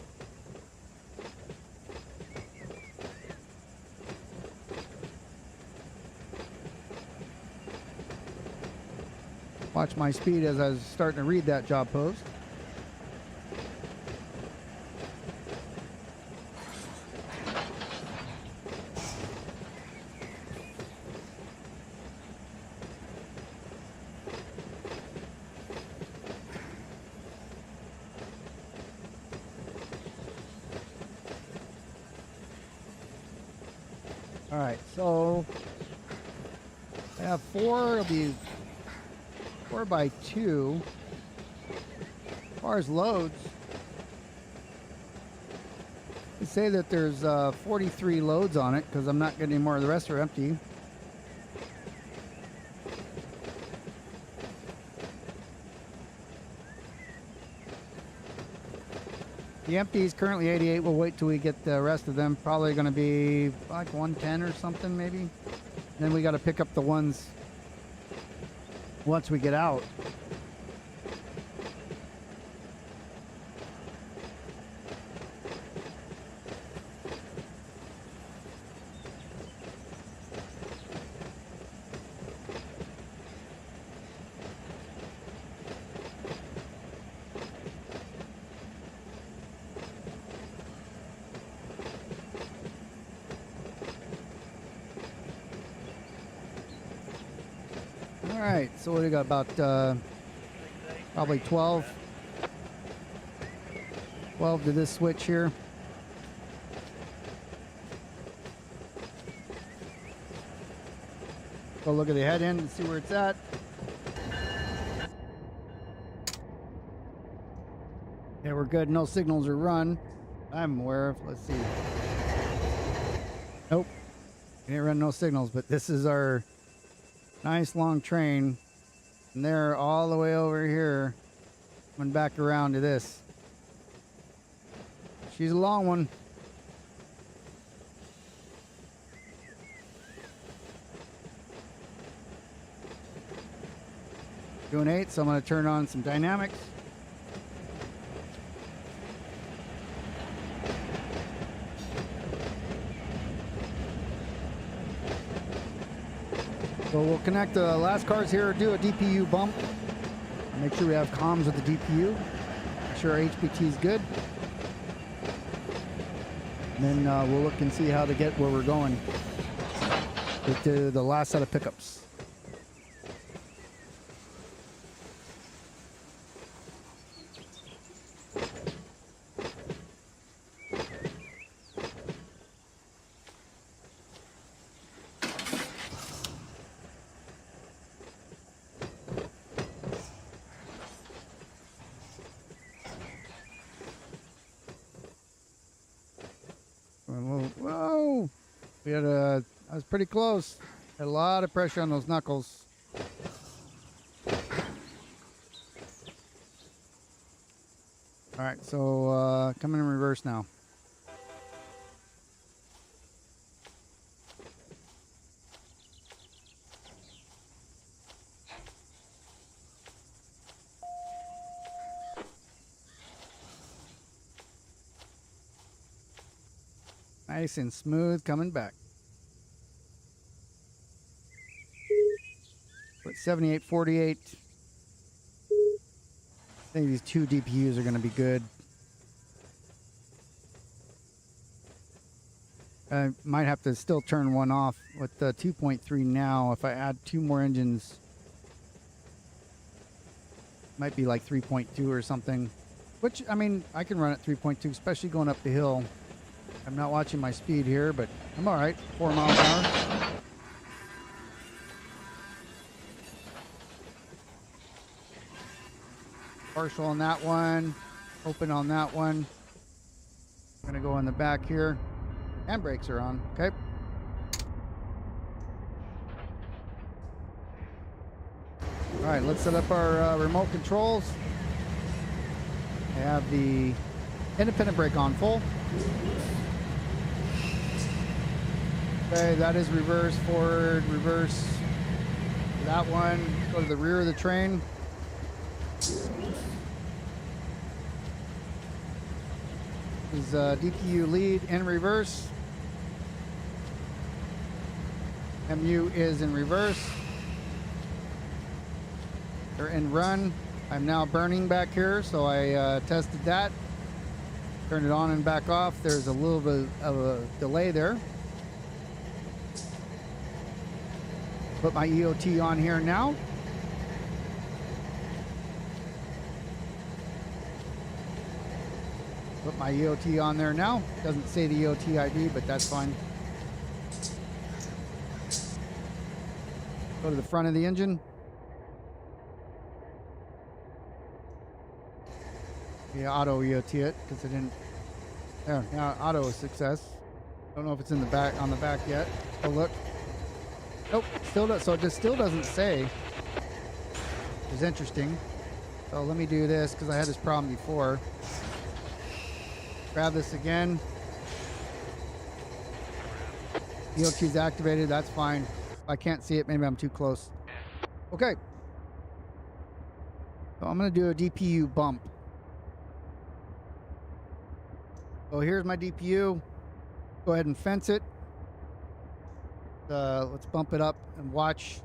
Watch my speed as I was starting to read that job post. All right, so I have 4. It'll be 4 by 2. As far as loads, they say that there's 43 loads on it because I'm not getting any more. The rest are empty. The empty is currently 88. We'll wait till we get the rest of them. Probably going to be like 110 or something maybe. Then we got to pick up the ones once we get out. All right, so what do we got? About probably 12 to this switch here. Go look at the head end and see where it's at. Yeah, we're good. No signals are run. I'm aware of. Let's see. Nope. We didn't run no signals, but this is our nice long train, and they're all the way over here, coming back around to this. She's a long one. Doing 8, so I'm going to turn on some dynamics. So we'll connect the last cars here, do a DPU bump. Make sure we have comms with the DPU. Make sure our HPT is good. And then we'll look and see how to get where we're going with the last set of pickups. Whoa! We had I was pretty close. Had a lot of pressure on those knuckles. All right, so coming in reverse now. Nice and smooth coming back. But 7848. I think these 2 DPUs are going to be good. I might have to still turn one off with the 2.3 now. If I add 2 more engines, might be like 3.2 or something. Which, I mean, I can run at 3.2, especially going up the hill. I'm not watching my speed here, but I'm all right. 4 miles an hour. Partial on that one. Open on that one. I'm going to go in the back here. Handbrakes are on. Okay. All right, let's set up our remote controls. I have the independent brake on full. Okay, that is reverse, forward, reverse. That one, go to the rear of the train. This is DPU lead in reverse. MU is in reverse. They're in run. I'm now burning back here, so I tested that. Turned it on and back off. There's a little bit of a delay there. Put my EOT on here now. Put my EOT on there now. Doesn't say the EOT ID, but that's fine. Go to the front of the engine. Yeah, auto EOT it because it didn't. There, now auto is success. Don't know if it's in the back on the back yet. Oh look. Nope, still does. So it just still doesn't say. It's interesting. So let me do this because I had this problem before. Grab this again. EOT is activated. That's fine. If I can't see it, maybe I'm too close. Okay. So I'm going to do a DPU bump. So here's my DPU. Go ahead and fence it. Let's bump it up and watch.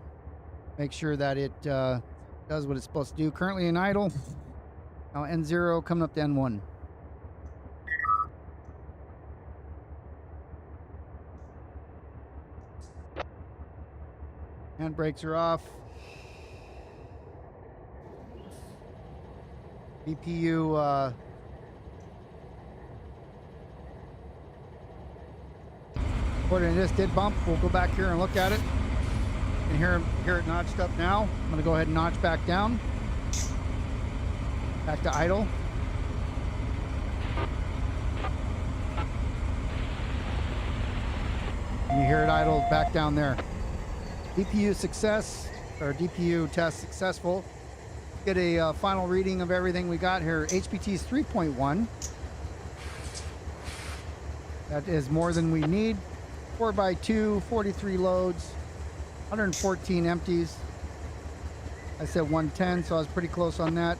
Make sure that it does what it's supposed to do. Currently in idle. Now N0 coming up to N1. Handbrakes are off. DPU according to this did bump. We'll go back here and look at it. You can hear it notched up now. I'm going to go ahead and notch back down. Back to idle. And you hear it idle back down there. DPU success, or DPU test successful. Get a final reading of everything we got here. HPT is 3.1. That is more than we need. 4x2, 43 loads, 114 empties. I said 110, so I was pretty close on that.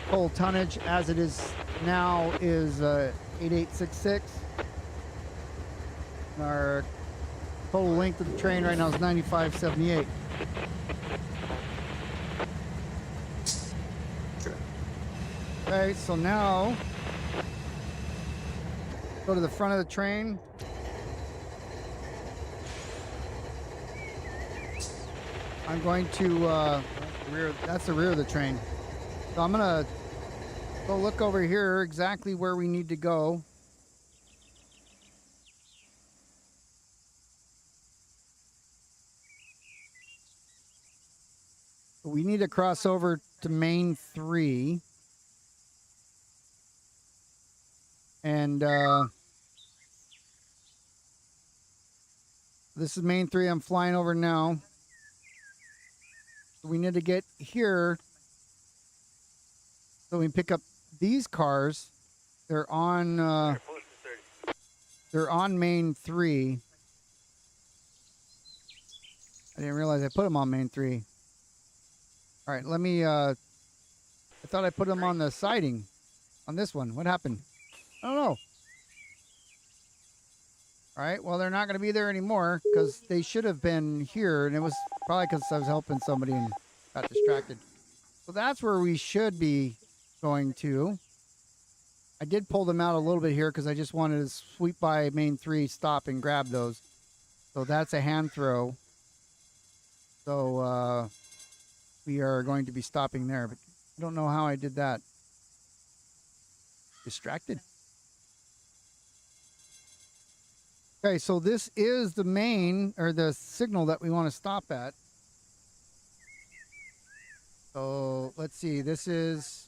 Total tonnage as it is now is 8866. Our total length of the train right now is 9578. Okay, so now go to the front of the train. I'm going to that's the rear of the train. So I'm gonna go look over here exactly where we need to go. We need to cross over to main 3. And this is main 3 I'm flying over now. We need to get here so we can pick up these cars. They're on main 3. I didn't realize I put them on main 3. All right, let me I thought I put them on the siding on this one. What happened? I don't know. All right, well, they're not going to be there anymore because they should have been here, and it was probably because I was helping somebody and got distracted. So that's where we should be going to. I did pull them out a little bit here because I just wanted to sweep by main 3, stop, and grab those. So that's a hand throw. So we are going to be stopping there, but I don't know how I did that. Distracted. Okay, so this is the main, or the signal that we want to stop at. So let's see, this is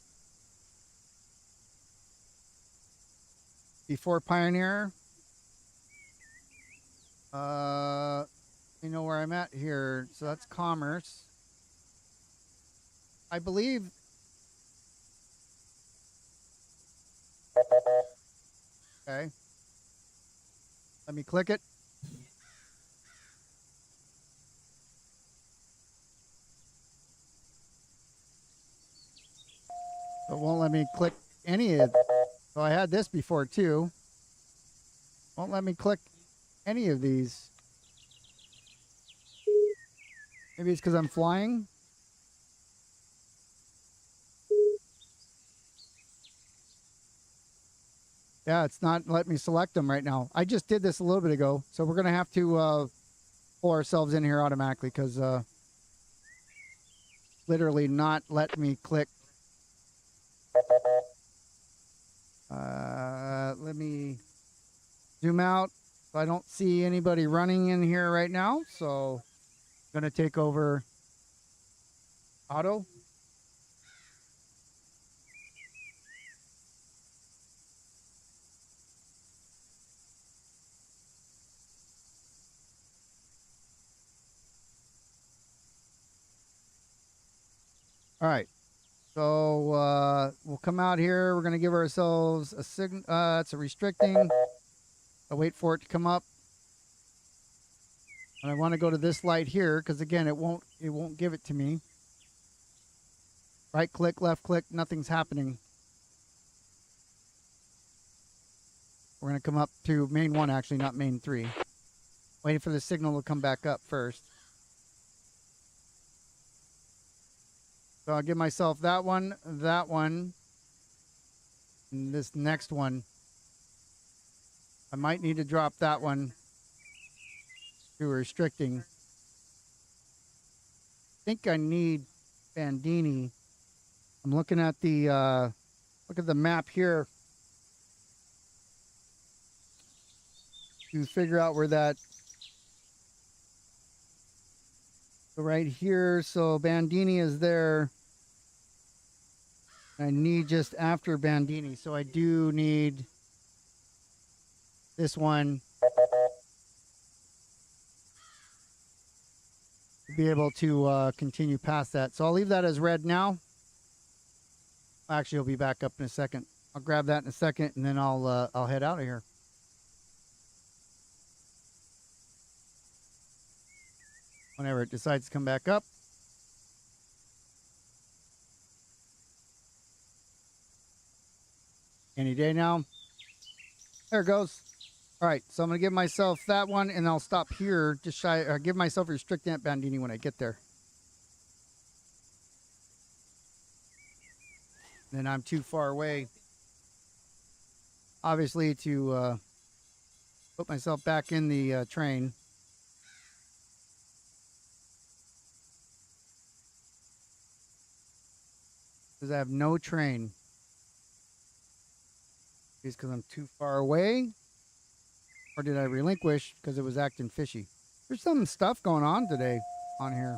before Pioneer. You know where I'm at here. So that's Commerce. I believe. Okay. Let me click it. It won't let me click any of it. So I had this before too. Won't let me click any of these. Maybe it's because I'm flying. Yeah, it's not letting me select them right now. I just did this a little bit ago, so we're going to have to pull ourselves in here automatically because literally not letting me click. Let me zoom out. I don't see anybody running in here right now, so Gonna take over auto. All right. So we'll come out here. We're gonna give ourselves a signal. It's a restricting. I'll wait for it to come up. And I want to go to this light here because again, it won't give it to me. Right click, left click, nothing's happening. We're gonna come up to main 1, actually, not main 3. Waiting for the signal to come back up first. So I'll give myself that one, and this next one. I might need to drop that one to restricting. I think I need Bandini. I'm looking at the map here to figure out where that. So right here, so Bandini is there. I need just after Bandini, so I do need this one to be able to continue past that. So I'll leave that as red now. Actually, I'll be back up in a second. I'll grab that in a second, and then I'll head out of here. Whenever it decides to come back up. Any day now. There it goes. All right, so I'm going to give myself that one, and I'll stop here. Just shy, or give myself a restricting at Bandini when I get there. Then I'm too far away, obviously, to put myself back in the train. Because I have no train. Is because I'm too far away? Or did I relinquish because it was acting fishy? There's some stuff going on today on here.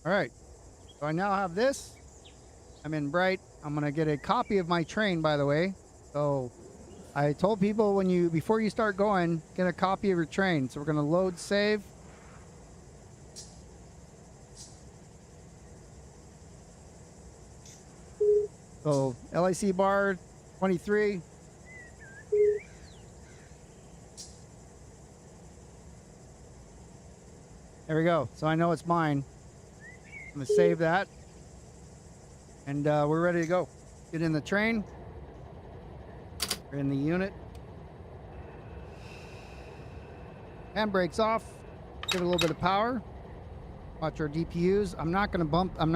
All right. So I now have this. I'm in Bright. I'm going to get a copy of my train, by the way. So I told people before you start going, get a copy of your train. So we're going to load save. So LAJBAR-23. There we go. So I know it's mine. I'm going to save that. And we're ready to go. Get in the train. We're in the unit. Handbrake's off. Give it a little bit of power. Watch our DPUs. I'm not going to bump. Because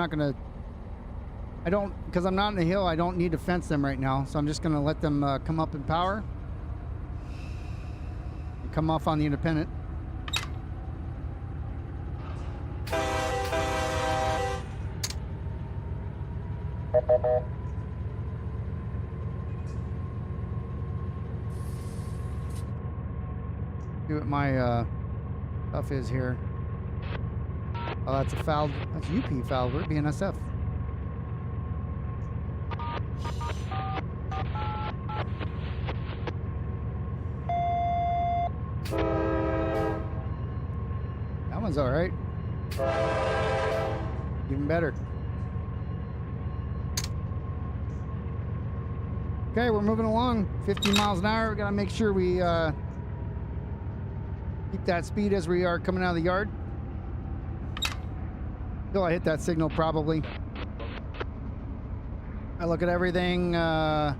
I'm not on the hill, I don't need to fence them right now. So I'm just going to let them come up in power. And come off on the independent. See what my stuff is here. Oh, that's a foul. That's UP foul. We're BNSF. That one's all right. Even better. Okay, we're moving along 15 miles an hour. We gotta make sure we keep that speed as we are coming out of the yard. Till I hit that signal, probably. I look at everything. Our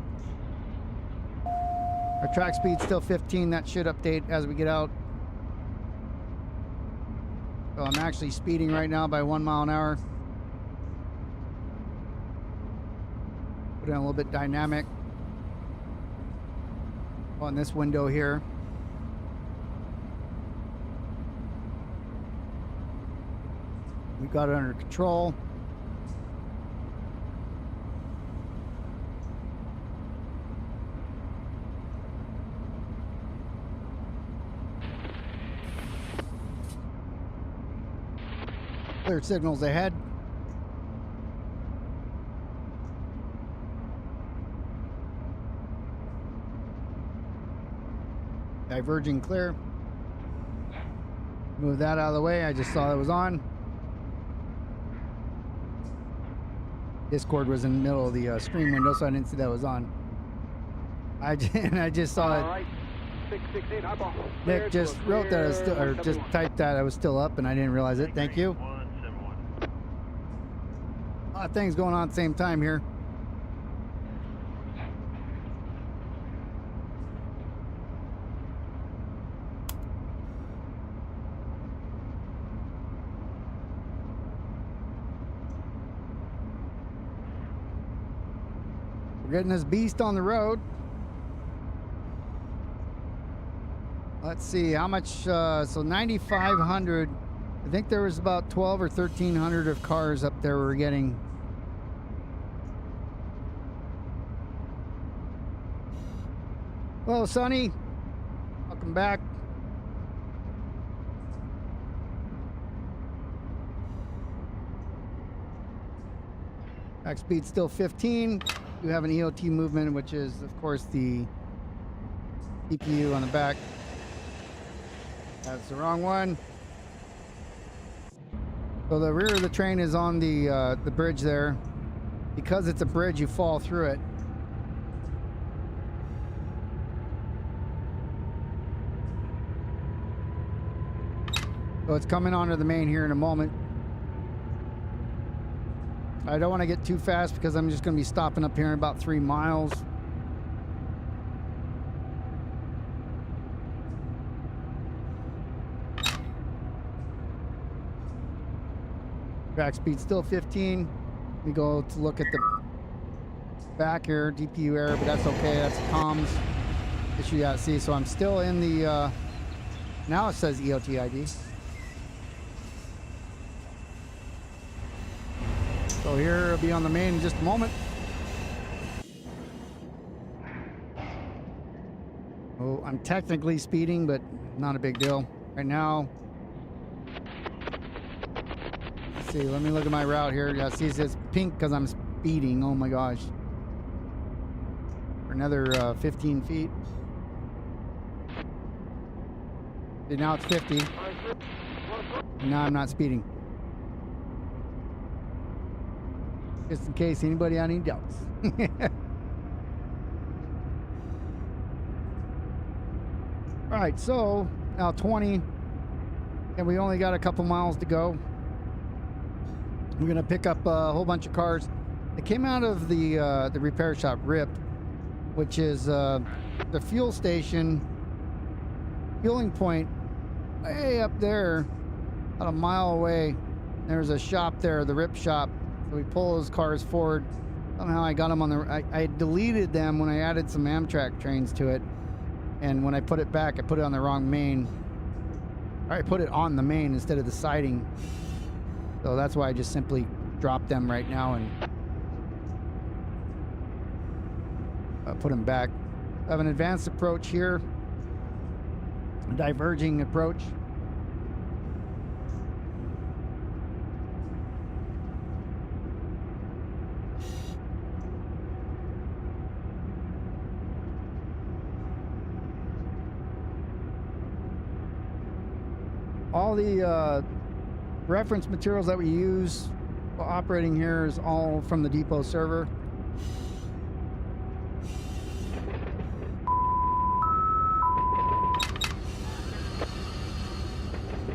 track speed's still 15. That should update as we get out. So I'm actually speeding right now by 1 mile an hour. Put in a little bit dynamic on this window here. We got it under control. Clear signals ahead. Diverging clear. Move that out of the way. I just saw it was on. Discord was in the middle of the stream window, so I didn't see that was on. I just saw it. Right. 668, eyeball. Nick just wrote that I was still, or just typed that I was still up, and I didn't realize it. Thank you. 171. A lot of things going on at the same time here. We're getting this beast on the road. Let's see how much. So 9,500. I think there was about 12 or 1,300 of cars up there we're getting. Hello, Sonny. Welcome back. Back speed still 15. You have an EOT movement, which is, of course, the CPU on the back. That's the wrong one. So the rear of the train is on the bridge there. Because it's a bridge, you fall through it. So it's coming onto the main here in a moment. I don't want to get too fast because I'm just going to be stopping up here in about 3 miles. Track speed still 15. We go to look at the back here, DPU error, but that's okay. That's a comms issue. Yeah, see, so I'm still in the, now it says EOT ID. So here it'll be on the main in just a moment. Oh, I'm technically speeding, but not a big deal. Right now, let's see, let me look at my route here. Yeah, see, it says pink because I'm speeding. Oh my gosh. For another 15 feet. See, now it's 50. And now I'm not speeding. Just in case anybody had any doubts. All right, so now 20, and we only got a couple miles to go. We're gonna pick up a whole bunch of cars. It came out of the repair shop, RIP, which is the fuel station, fueling point, way up there, about a mile away. There's a shop there, the RIP shop. So we pull those cars forward. Somehow I got them on the... I deleted them when I added some Amtrak trains to it. And when I put it back, I put it on the wrong main. Or I put it on the main instead of the siding. So that's why I just simply dropped them right now and put them back. I have an advanced approach here. A diverging approach. All the reference materials that we use while operating here is all from the depot server.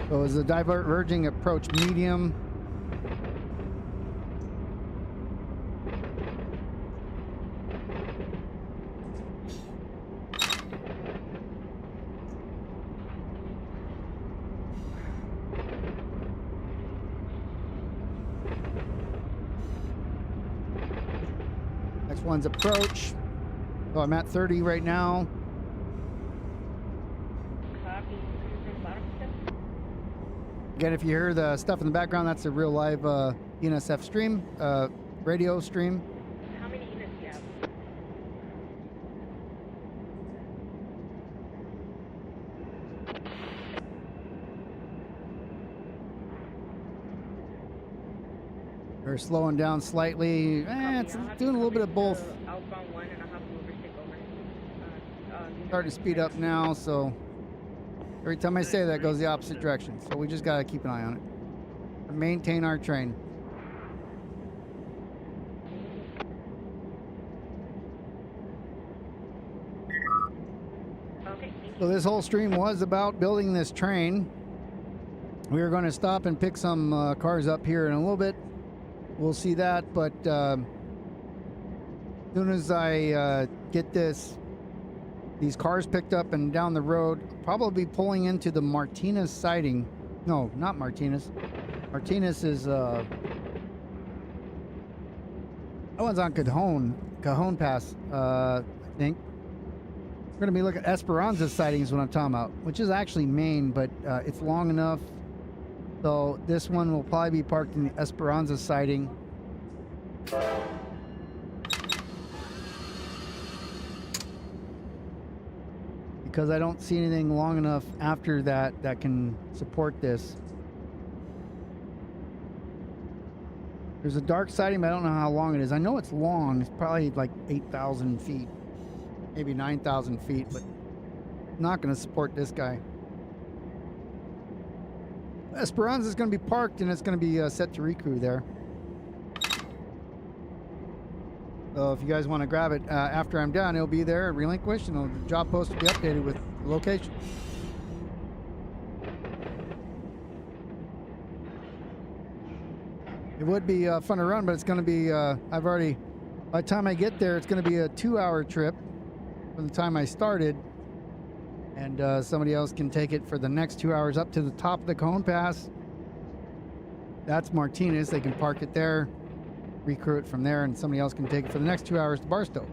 So it's a diverging approach medium. Next one's approach. So I'm at 30 right now. Again, if you hear the stuff in the background, that's a real live BNSF stream, radio stream. How many units do you have? We're slowing down slightly. It's doing a little bit of both. Outbound 1, and I'll have to overtake over. Starting to speed up now, so every time I say that, it goes the opposite direction. So we just got to keep an eye on it. And maintain our train. Okay. So this whole stream was about building this train. We are going to stop and pick some cars up here in a little bit. We'll see that, but as soon as I get these cars picked up and down the road, probably pulling into the Martinez siding. No, not Martinez. Martinez is that one's on Cajon Pass, I think. We're gonna be looking at Esperanza siding is what I'm talking about, which is actually Maine, but it's long enough. So this one will probably be parked in the Esperanza siding. Because I don't see anything long enough after that that can support this. There's a dark siding, but I don't know how long it is. I know it's long. It's probably like 8,000 feet, maybe 9,000 feet, but not going to support this guy. Esperanza is going to be parked, and it's going to be set to recrew there. So if you guys want to grab it after I'm done, it'll be there, relinquished, and the job post will be updated with the location. It would be fun to run, but it's going to be, by the time I get there, it's going to be a 2-hour trip from the time I started. And somebody else can take it for the next 2 hours up to the top of the Cajon Pass. That's Martinez. They can park it there, recrew it from there, and somebody else can take it for the next 2 hours to Barstow.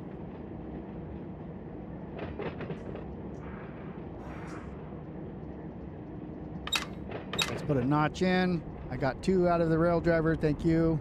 Let's put a notch in. I got 2 out of the rail driver. Thank you.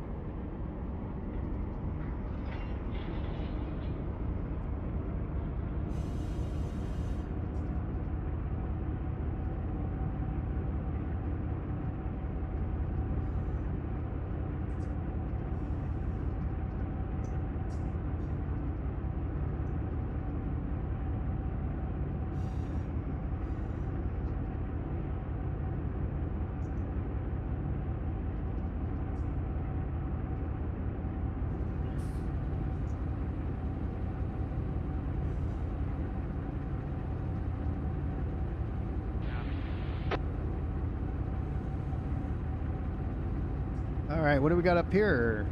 All right, what do we got up here?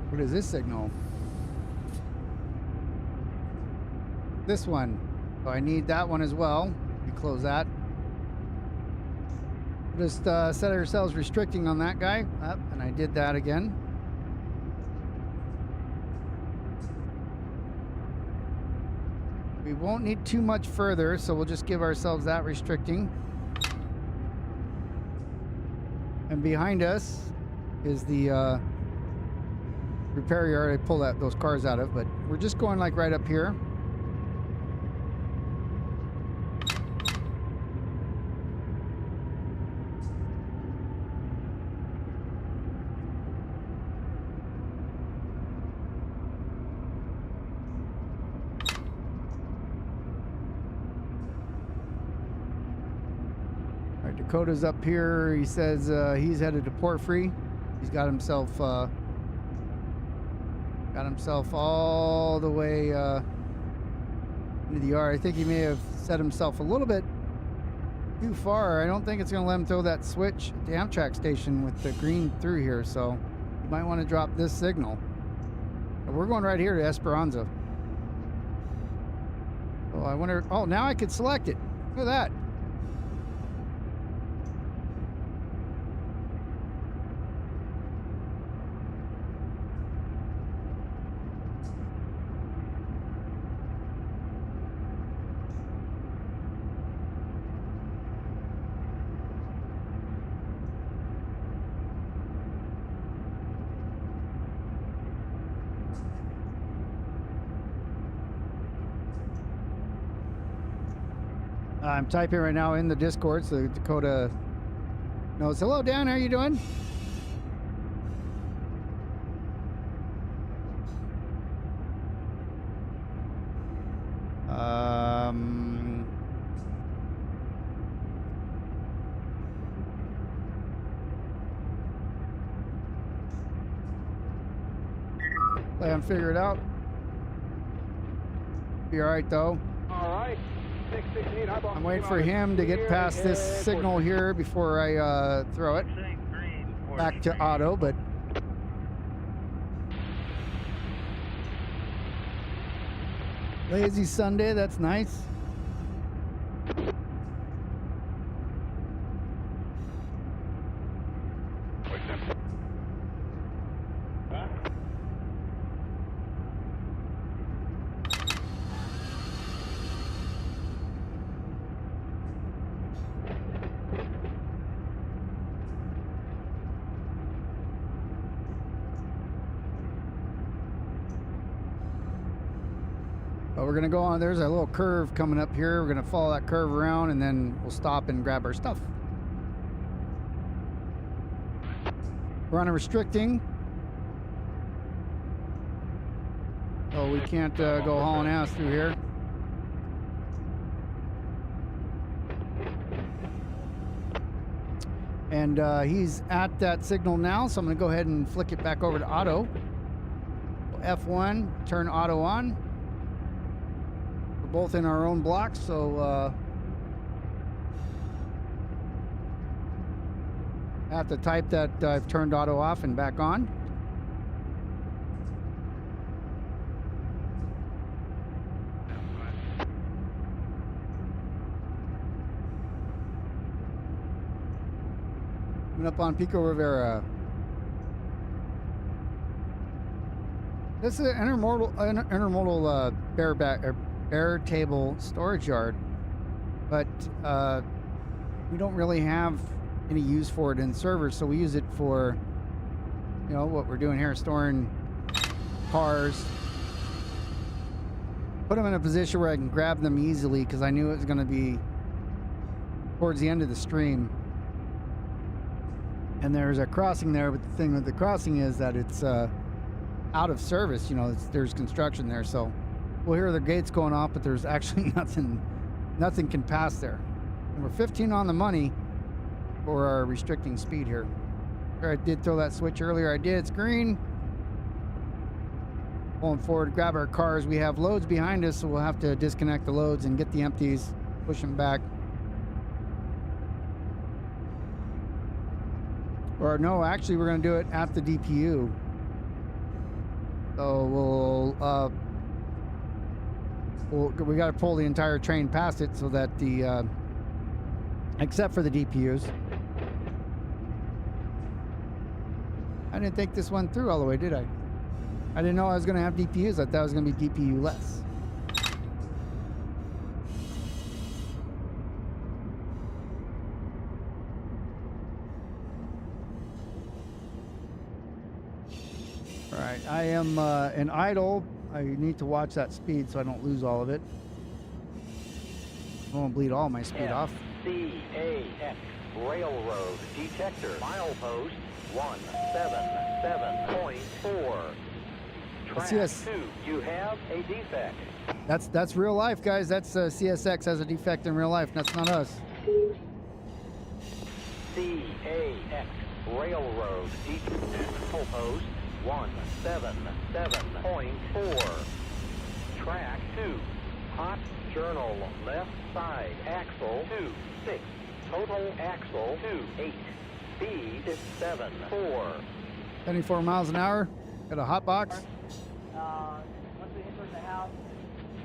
What is this signal? This one. So I need that one as well. We close that. Just set ourselves restricting on that guy. And I did that again. We won't need too much further, so we'll just give ourselves that restricting. And behind us is the repair yard I pulled those cars out of, but we're just going like right up here. Dakota's up here. He says he's headed to Port Free. He's got himself all the way into the yard. I think he may have set himself a little bit too far. I don't think it's going to let him throw that switch at the Amtrak station with the green through here, so you might want to drop this signal. But we're going right here to Esperanza. Oh, I wonder. Oh, now I could select it. Look at that. I'm typing right now in the Discord, so Dakota knows. Hello, Dan. How you doing? Plan figured out. Be all right though. All right. 668, high ball. I'm waiting for him to get past this signal here before I throw it Saying green. back to auto, but lazy Sunday, that's nice. But we're gonna go on. There's a little curve coming up here. We're gonna follow that curve around, and then we'll stop and grab our stuff. We're on a restricting, so we can't go hauling ass through here. And he's at that signal now, so I'm gonna go ahead and flick it back over to auto. F1, turn auto on. We're both in our own blocks, so I have to type that I've turned auto off and back on. Coming up on Pico Rivera. This is an intermodal bare table storage yard, but we don't really have any use for it in servers, so we use it for, you know, what we're doing here, storing cars. Put them in a position where I can grab them easily, because I knew it was going to be towards the end of the stream. And there's a crossing there, but the thing with the crossing is that it's out of service. You know, there's construction there, so we'll hear the gates going off, but there's actually nothing can pass there. And we're 15 on the money for our restricting speed here. I did throw that switch earlier. I did. It's green. Pulling forward, grab our cars. We have loads behind us, so we'll have to disconnect the loads and get the empties, push them back. Or no, actually, we're going to do it at the DPU. So we got to pull the entire train past it so that the except for the DPUs. I didn't think this one through all the way, did I? I didn't know I was going to have DPUs. I thought it was going to be DPU less. All right, I am in idle. I need to watch that speed so I don't lose all of it. I won't bleed all my speed off. CAX Railroad Detector Milepost 177.4. Track 2, you have a defect. That's real life, guys. That's CSX has a defect in real life. That's not us. CAX Railroad Detector Milepost 177.4. Track 2, hot journal left side axle 26. Total axle 28. Speed 74. 74 miles an hour. Got a hot box. Once we get towards the house,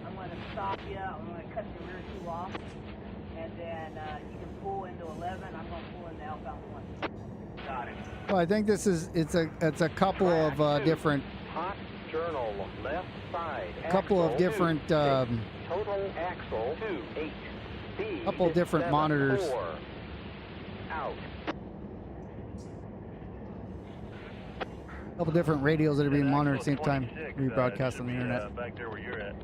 I'm going to stop you. I'm going to cut your rear two off. And then you can pull into 11. I'm going to pull into outbound 1. Got it. Well, I think this is it's a couple of different. Hot journal left side. Couple of different. Total axle 28. Speed couple of different 74. monitors. Out. Couple different radios that are being And monitored at the same Axle time. 26, Rebroadcast should on the be, internet. back there where you're at.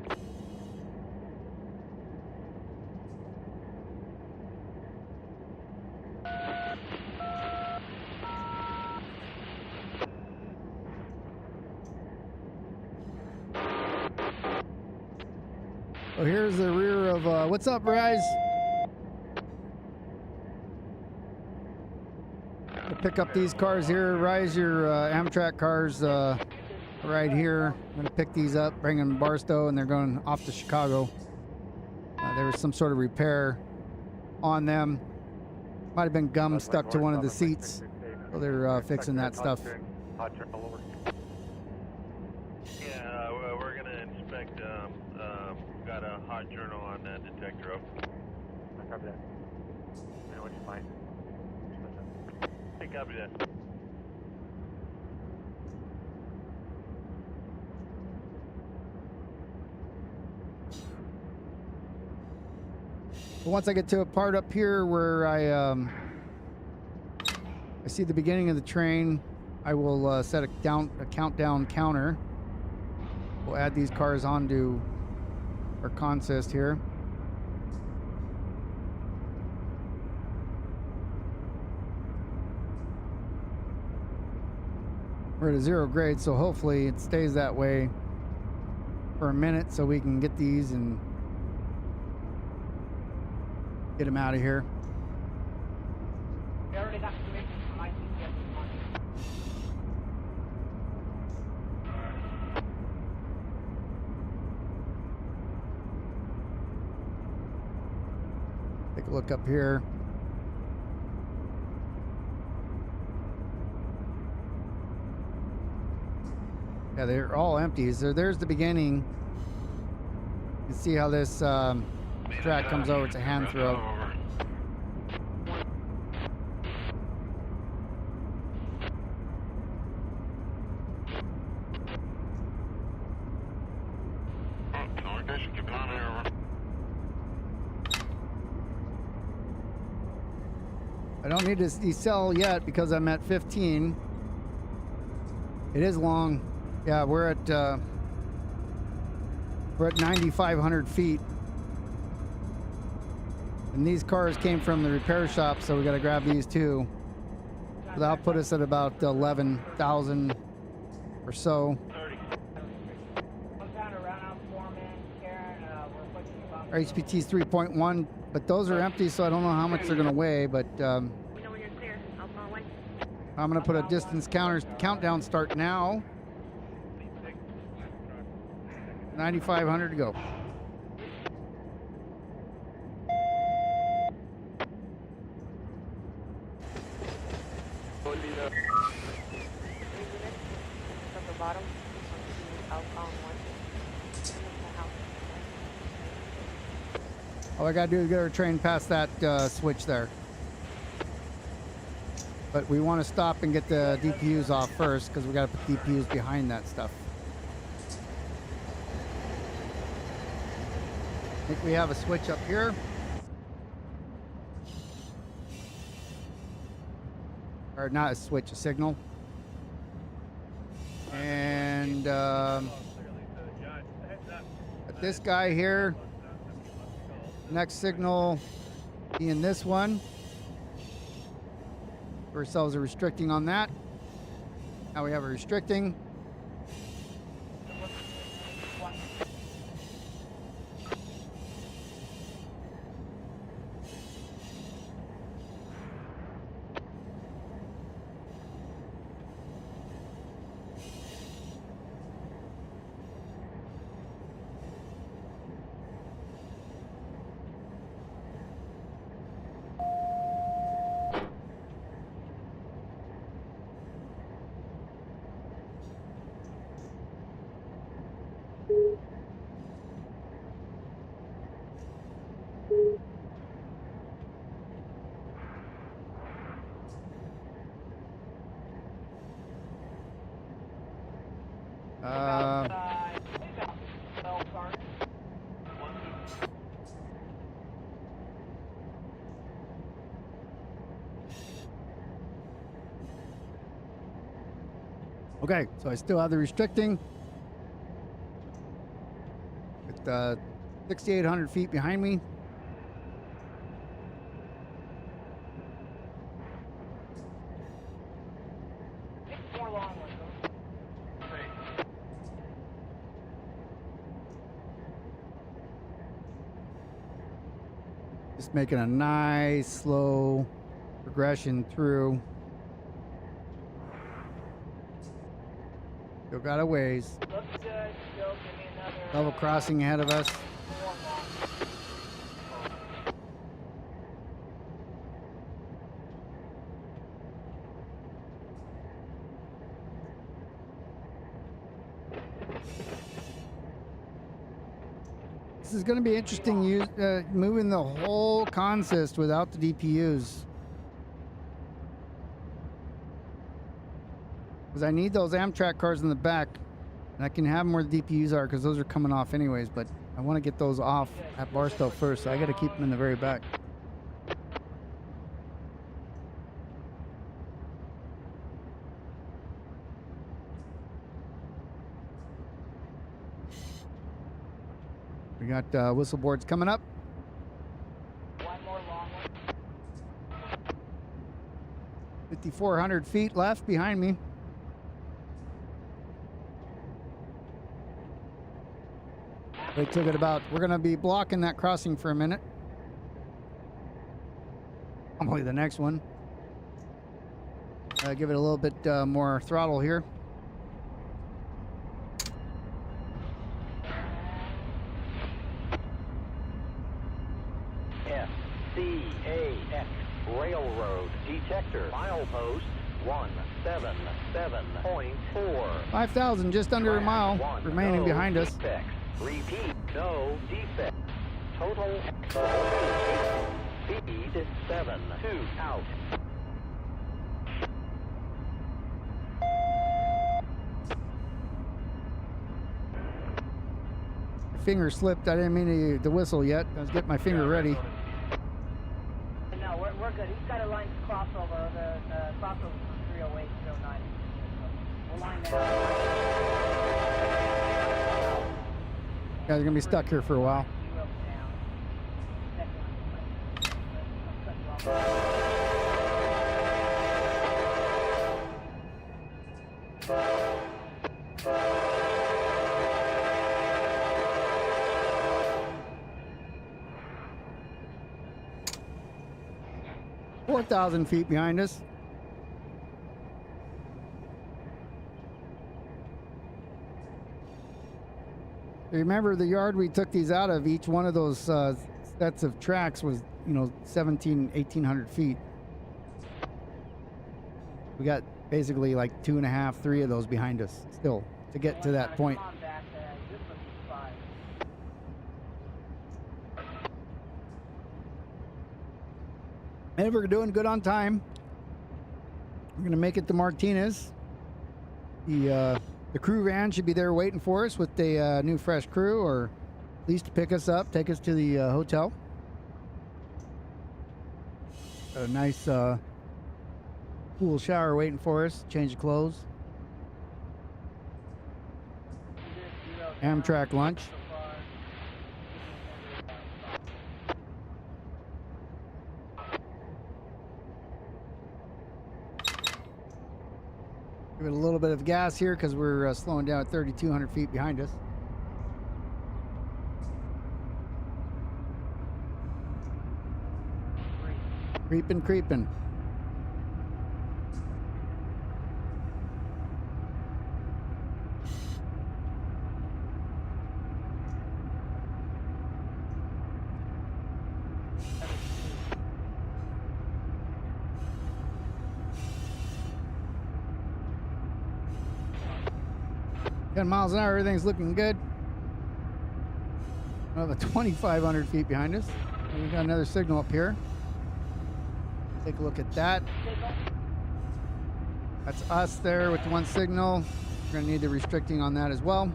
So here's the rear of, what's up, Rise? I'll pick up these cars here. Rise, your Amtrak cars right here. I'm going to pick these up, bring them to Barstow, and they're going off to Chicago. There was some sort of repair on them. Might have been gum stuck to one of the seats. So they're fixing that stuff. Yeah, we're going to inspect. Got a hot journal on that detector up. I copy that. I know what you find. Hey, copy that. Once I get to a part up here where I see the beginning of the train, I will set a countdown counter. We'll add these cars onto our consist here. We're at a 0 grade, so hopefully it stays that way for a minute so we can get these and get them out of here. We already got permission from my GPS this morning. Take a look up here. Yeah, they're all empty. So there's the beginning. You can see how this track comes over. It's a hand throw. I don't need to decel yet because I'm at 15. It is long. Yeah, we're at 9,500 feet. And these cars came from the repair shop, so we got to grab these too. So that'll put us at about 11,000 or so. Our HPT's 3.1, but those are empty, so I don't know how much they're going to weigh, but We know when you're clear. Outbound 1. I'm going to put a distance countdown start now. 9,500 to go. At the bottom. Outbound 1. All I gotta do is get our train past that switch there. But we want to stop and get the DPUs off first because we gotta put DPUs behind that stuff. I think we have a switch up here. Or not a switch, a signal. And at this guy here, next signal being this one. Give ourselves a restricting on that. Now we have a restricting. Okay, so I still have the restricting. With 6,800 feet behind me. Just making a nice slow progression through. Still got a ways. Looks good. Still give me another. Level crossing ahead of us. 4 long. This is going to be interesting, moving the whole consist without the DPUs. Because I need those Amtrak cars in the back. And I can have them where the DPUs are because those are coming off anyways. But I want to get those off at Barstow first. So I got to keep them in the very back. We got whistle boards coming up. One more long one. 5,400 feet left behind me. They took it about, we're going to be blocking that crossing for a minute. Probably the next one. Give it a little bit more throttle here. SCAX Railroad Detector Milepost 177.4. 5,000, just under a mile remaining behind us. Defects. Repeat, no defect. Total speed 7 2 out. Finger slipped. I didn't mean to whistle yet. I was getting my finger ready. No, we're good. He's got a line crossover. The crossover from 308 to 09. We'll line that up. You guys are gonna be stuck here for a while. Zero down. 4,000 feet behind us. Remember the yard we took these out of, each one of those sets of tracks was, 1,800 feet. We got basically like 2.5, 3 of those behind us still to get to that point. And we're doing good on time. We're gonna make it to Martinez. The crew van should be there waiting for us with the new fresh crew, or at least to pick us up, take us to the hotel. Got a nice cool shower waiting for us. Change of clothes. Amtrak lunch. Give it a little bit of gas here because we're slowing down at 3,200 feet behind us. Creeping, creeping. Miles an hour, everything's looking good. Another 2,500 feet behind us. And we got another signal up here. Take a look at that. That's us there with one signal. We're going to need the restricting on that as well.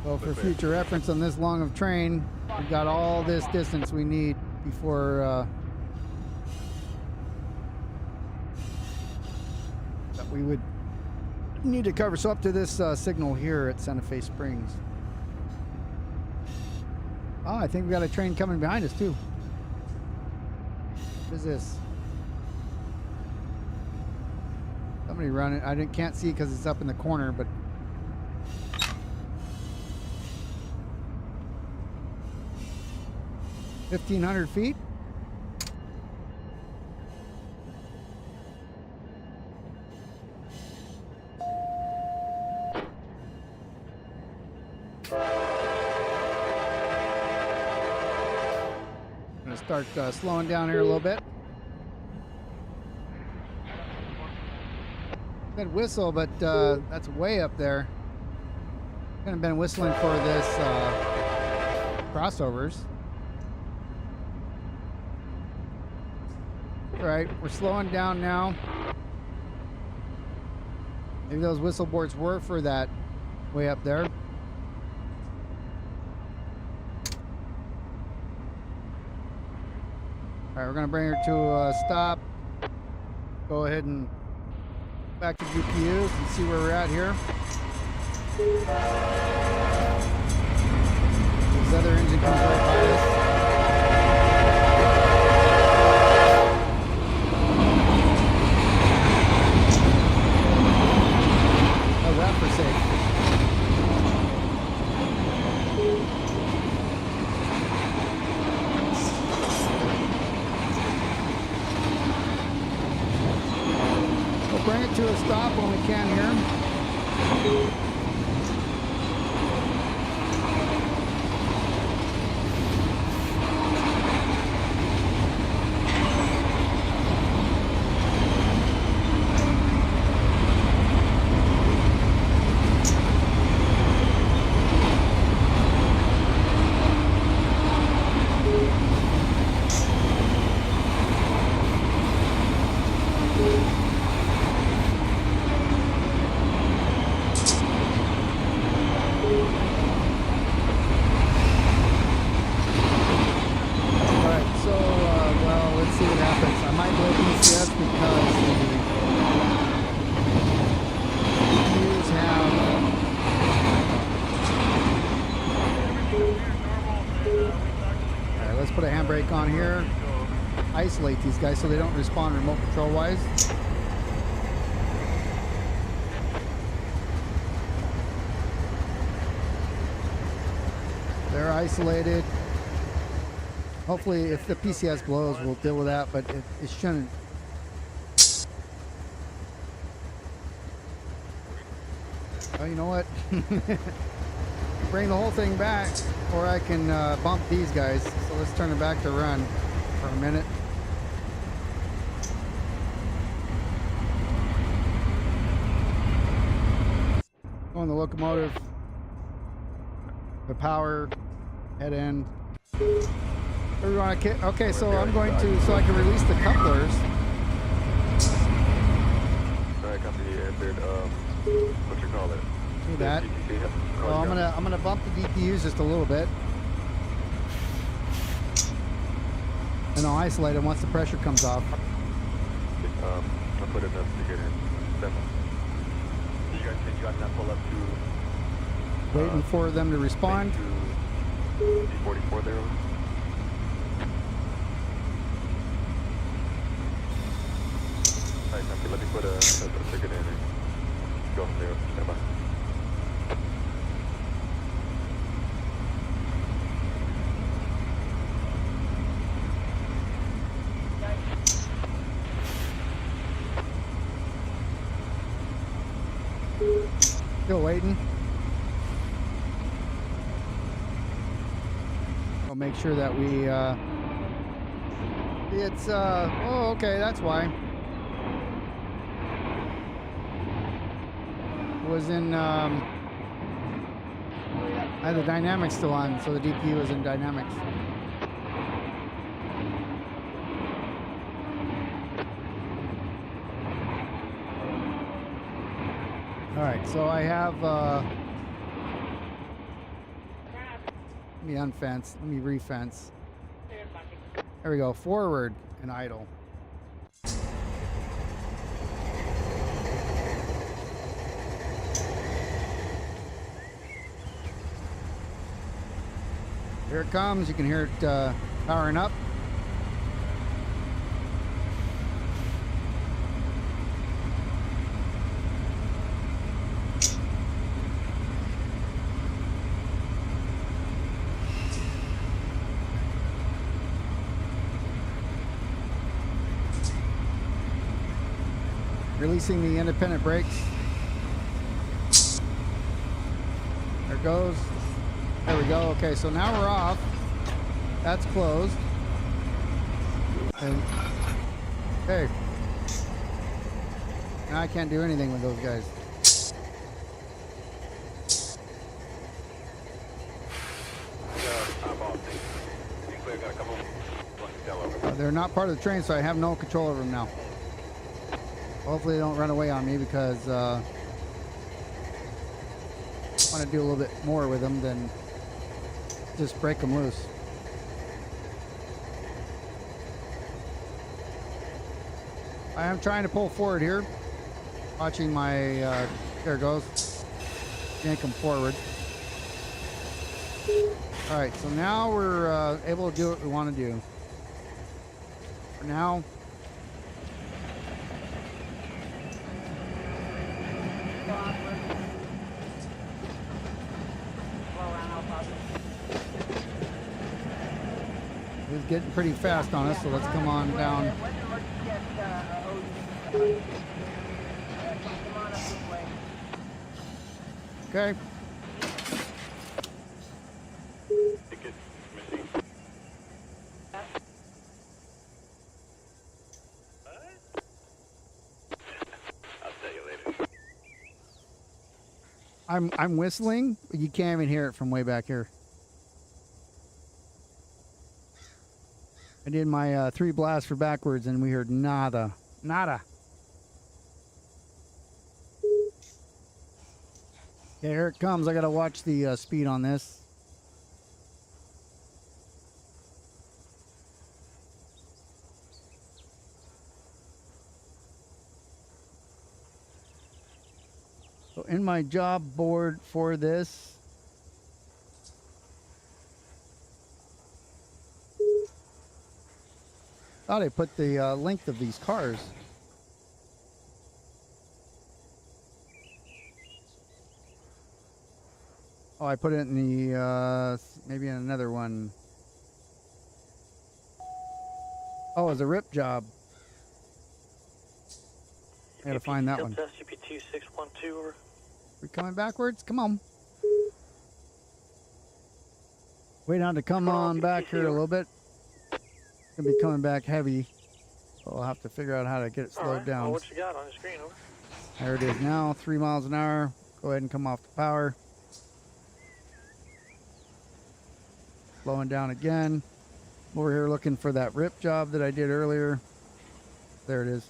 So for future reference on this long of train, we've got all this distance we need before that we would need to cover. So up to this signal here at Santa Fe Springs. Oh, I think we got a train coming behind us too. What is this? somebody running. I can't see because it's up in the corner, but 1,500 feet. I'm gonna start slowing down here a little bit. Good whistle, but that's way up there. Kind of been whistling for this crossovers. All right, we're slowing down now. Maybe those whistle boards were for that way up there. All right, we're gonna bring her to a stop. Go ahead and back to GPUs and see where we're at here. This other engine comes right by us. Oh, that for safe. Bring it to a stop when we can here. On here, isolate these guys so they don't respond remote control wise. They're isolated. Hopefully if the PCS blows we'll deal with that, but it shouldn't. Oh, you know what? Bring the whole thing back, or I can bump these guys. So let's turn it back to run for a minute. Go on the locomotive, the power, head end. Okay, so I'm going to, so I can release the couplers. Alright, company entered, what you call it? Do that. Well, I'm gonna bump the DPUs just a little bit, and I'll isolate them once the pressure comes off. I'll put enough to get in. 7. You guys think you got that pull up to? Waiting for them to respond. To D44 there. Alright, company, let me put a ticket in and go from there. Stand by. Still waiting. I'll make sure that we, it's, oh, okay, that's why. It was in, I had the dynamics still on, so the DPU was in dynamics. All right, so I have, let me unfence, let me refence. There we go, forward and idle. Here it comes, you can hear it powering up. Releasing the independent brakes. There it goes. There we go. Okay, so now we're off. That's closed. And, hey. Now I can't do anything with those guys. They're not part of the train, so I have no control over them now. Hopefully they don't run away on me because I want to do a little bit more with them than just break them loose. I am trying to pull forward here. Watching my, there it goes. Yank them forward. All right, so now we're able to do what we want to do. For now, it's getting pretty fast on us, so let's come on down. Okay. I'm whistling, but you can't even hear it from way back here. I did my 3 blasts for backwards and we heard nada. Nada. Okay, here it comes. I gotta watch the speed on this. So in my job board for this, thought I put the length of these cars. Oh, I put it in the, maybe in another one. Oh, it was a rip job. I gotta find that one. We coming backwards? Come on. Wait on to come on back here a little bit. Gonna be coming back heavy. So I'll have to figure out how to get it slowed down. Well, what you got on the screen? Over? There it is now, 3 miles an hour. Go ahead and come off the power. Slowing down again. Over here looking for that rip job that I did earlier. There it is.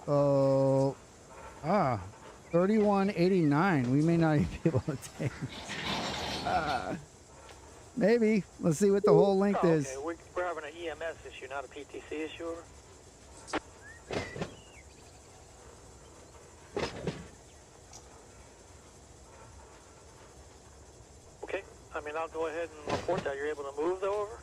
Oh, 3189. We may not even be able to take. Maybe. Let's see what the whole length is. We're having an EMS issue, not a PTC issue. Over. Okay. I mean, I'll go ahead and report that you're able to move, though. Over.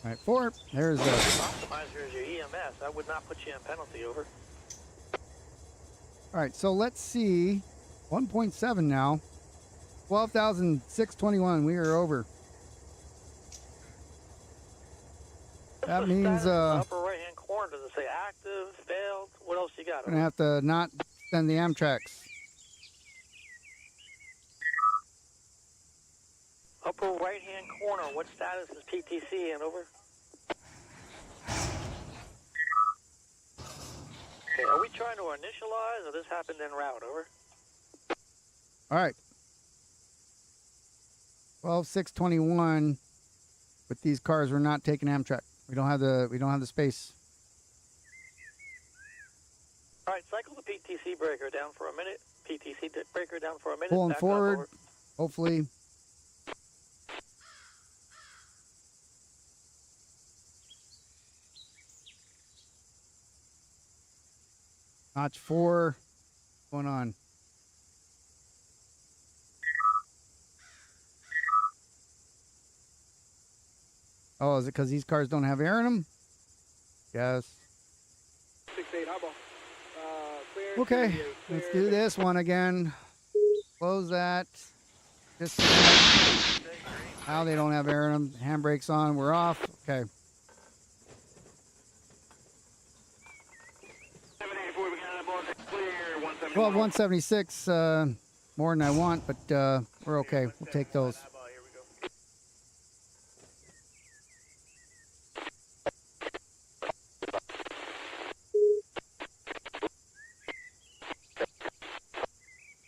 All right, 4. There's the optimizer is your EMS. I would not put you in penalty. Over. All right, so let's see. 1.7 now. 12,621. We are over. That means upper right hand corner, does it say active, failed? What else you got? Gonna have to not send the Amtrak's. Upper right hand corner, what status is PTC in? Over. Okay, are we trying to initialize or this happened en route? Over. All right. 12,621. With these cars, we're not taking Amtrak. We don't have the space. All right, cycle the PTC breaker down for a minute. PTC breaker down for a minute. Pulling forward. Hopefully. Notch 4. What's going on? Oh, is it because these cars don't have air in them? Yes. 6-8, highball. Okay, let's do this one again. Close that. Just how they don't have air in them. Handbrakes on. We're off. Okay. 784, we got it, boys. Clear. 171. Well, 176 more than I want, but we're okay. We'll take those. Here we go.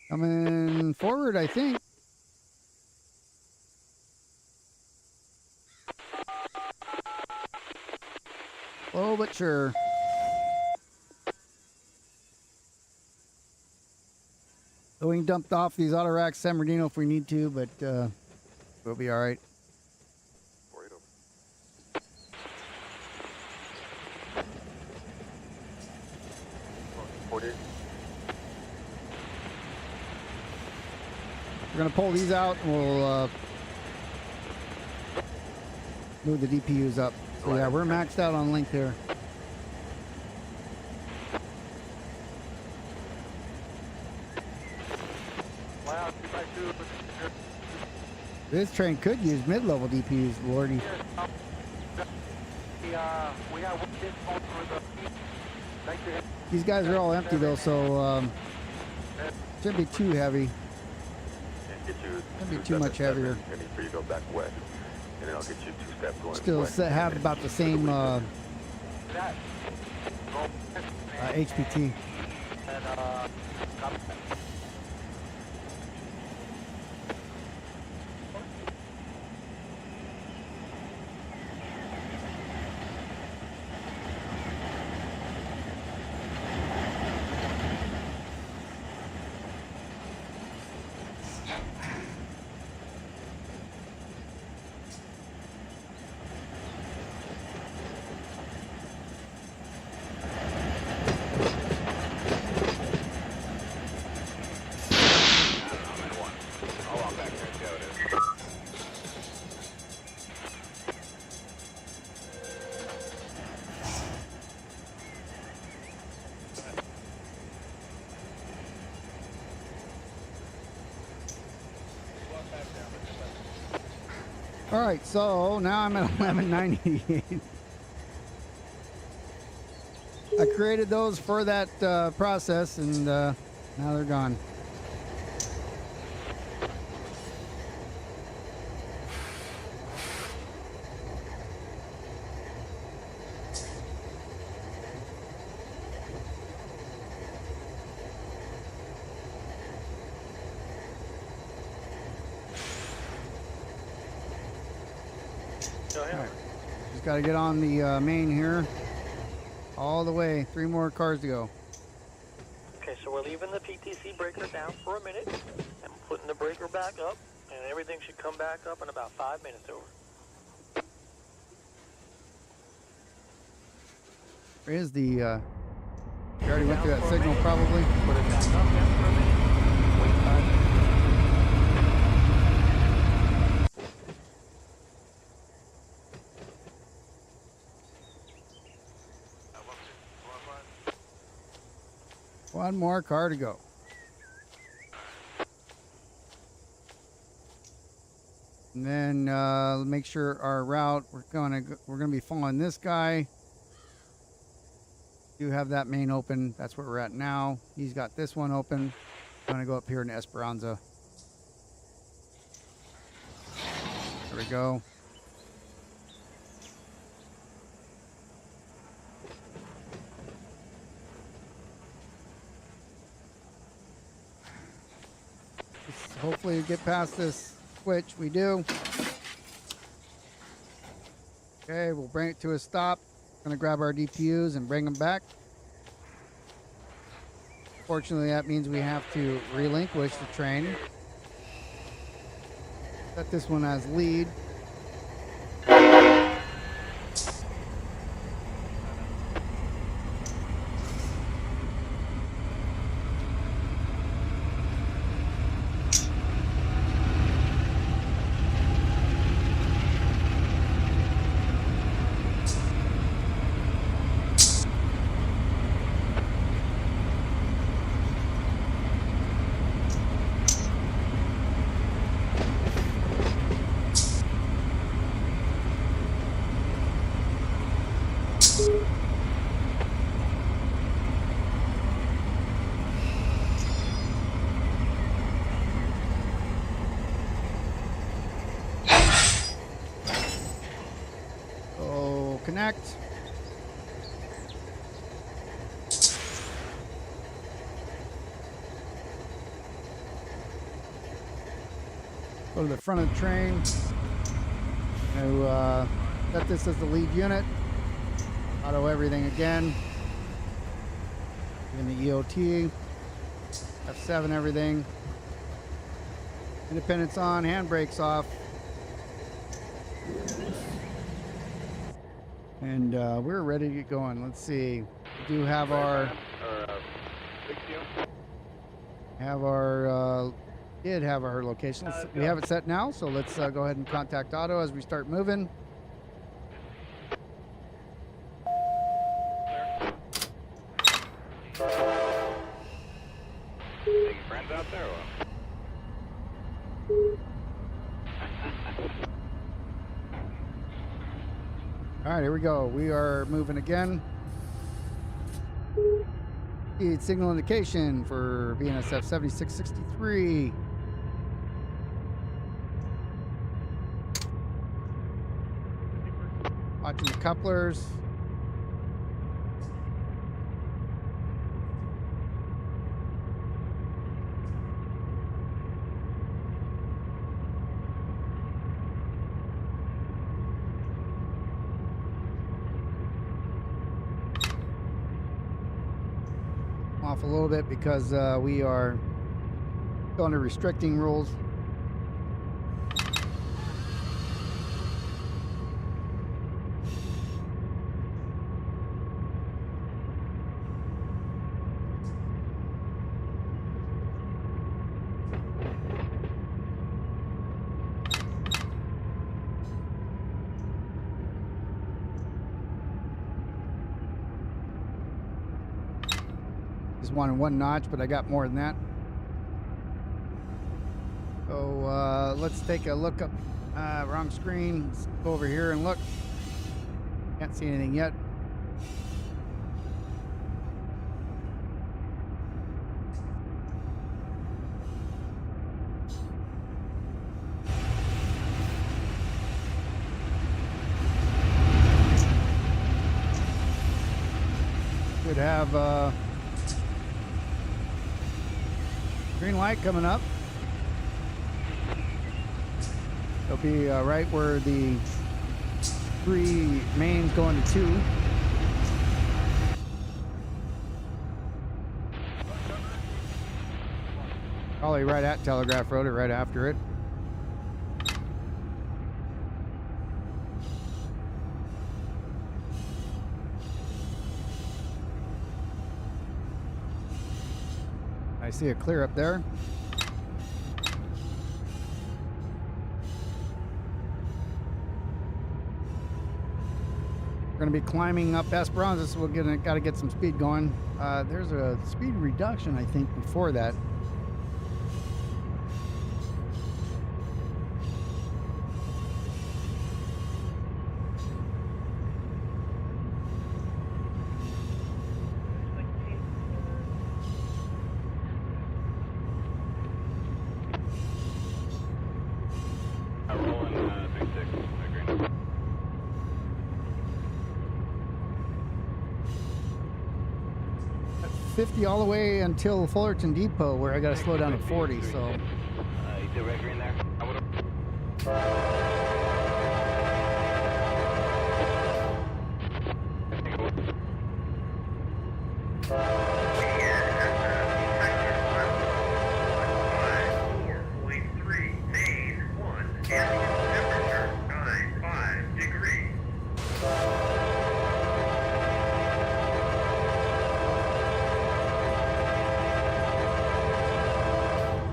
Coming forward, I think. Oh, but sure. So we can dump off these auto racks San Bernardino if we need to, but we'll be all right. 480. We're gonna pull these out and we'll move the DPUs up. So yeah, we're maxed out on length here. Wow, 2x2. This train could use mid-level DPUs, Lordy. We got one hit on for the. Thank you. These guys are all empty though, so shouldn't be too heavy. And get you That'd be two too much steps heavier. And before you go back west, and then I'll get you 2 steps going. Still west. have about the same HPT. All right, so now I'm at 1198. I created those for that process, and now they're gone. Just got to get on the main here. All the way. 3 more cars to go. Okay, so we're leaving the PTC breaker down for a minute and putting the breaker back up, and everything should come back up in about 5 minutes over. Where is the... you already went through that signal, probably. Put it back up there for a minute. Wait 5 minutes. One more car to go. And then make sure our route, we're gonna be following this guy. Do have that main open. That's where we're at now. He's got this one open. I'm gonna go up here in Esperanza. There we go. Hopefully get past this switch. We do. Okay, we'll bring it to a stop. Gonna grab our DPUs and bring them back. Fortunately, that means we have to relinquish the train. Set this one as lead. connect. Go to the front of the train. Now, set this as the lead unit. Auto everything again. In the EOT. F7 everything. Independence on, handbrakes off. And we're ready to get going. Let's see. We do have our did have our location. We have it set now, so let's go ahead and contact auto as we start moving. Any friends out there? All right, here we go. We are moving again. Need signal indication for BNSF 7663. Watching the couplers. Off a little bit because we are under restricting rules. Wanted one notch, but I got more than that. So let's take a look up. Wrong screen. Let's go over here and look. Can't see anything yet. Should have green light coming up. It'll be right where the 3 mains going to 2. Probably right at Telegraph Road or right after it. I see a clear up there. We're going to be climbing up Esperanza, so we're got to get some speed going. There's a speed reduction, I think, before that. Big 6, agreed. 50 all the way until Fullerton Depot, where I got to slow down to 40. So. You see right green there?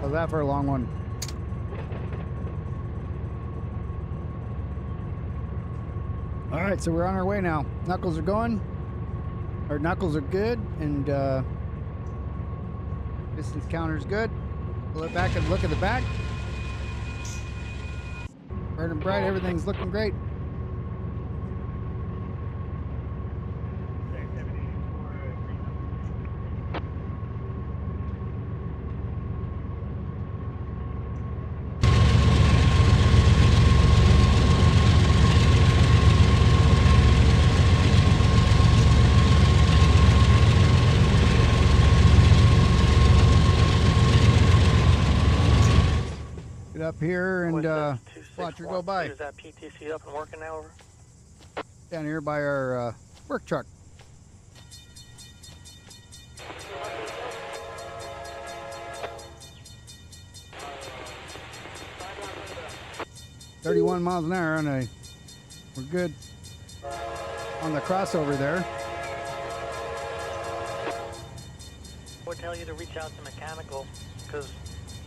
How's that for a long one? All right, so we're on our way now. Knuckles are going. Our knuckles are good, and distance counter's good. Pull it back and look at the back. Burning bright, everything's looking great. up here and What's that, watch her go by. 2613? Is that PTC up and working now? Over? Down here by our work truck. $31 miles an hour on a. We're good on the crossover there. I would tell you to reach out to mechanical, because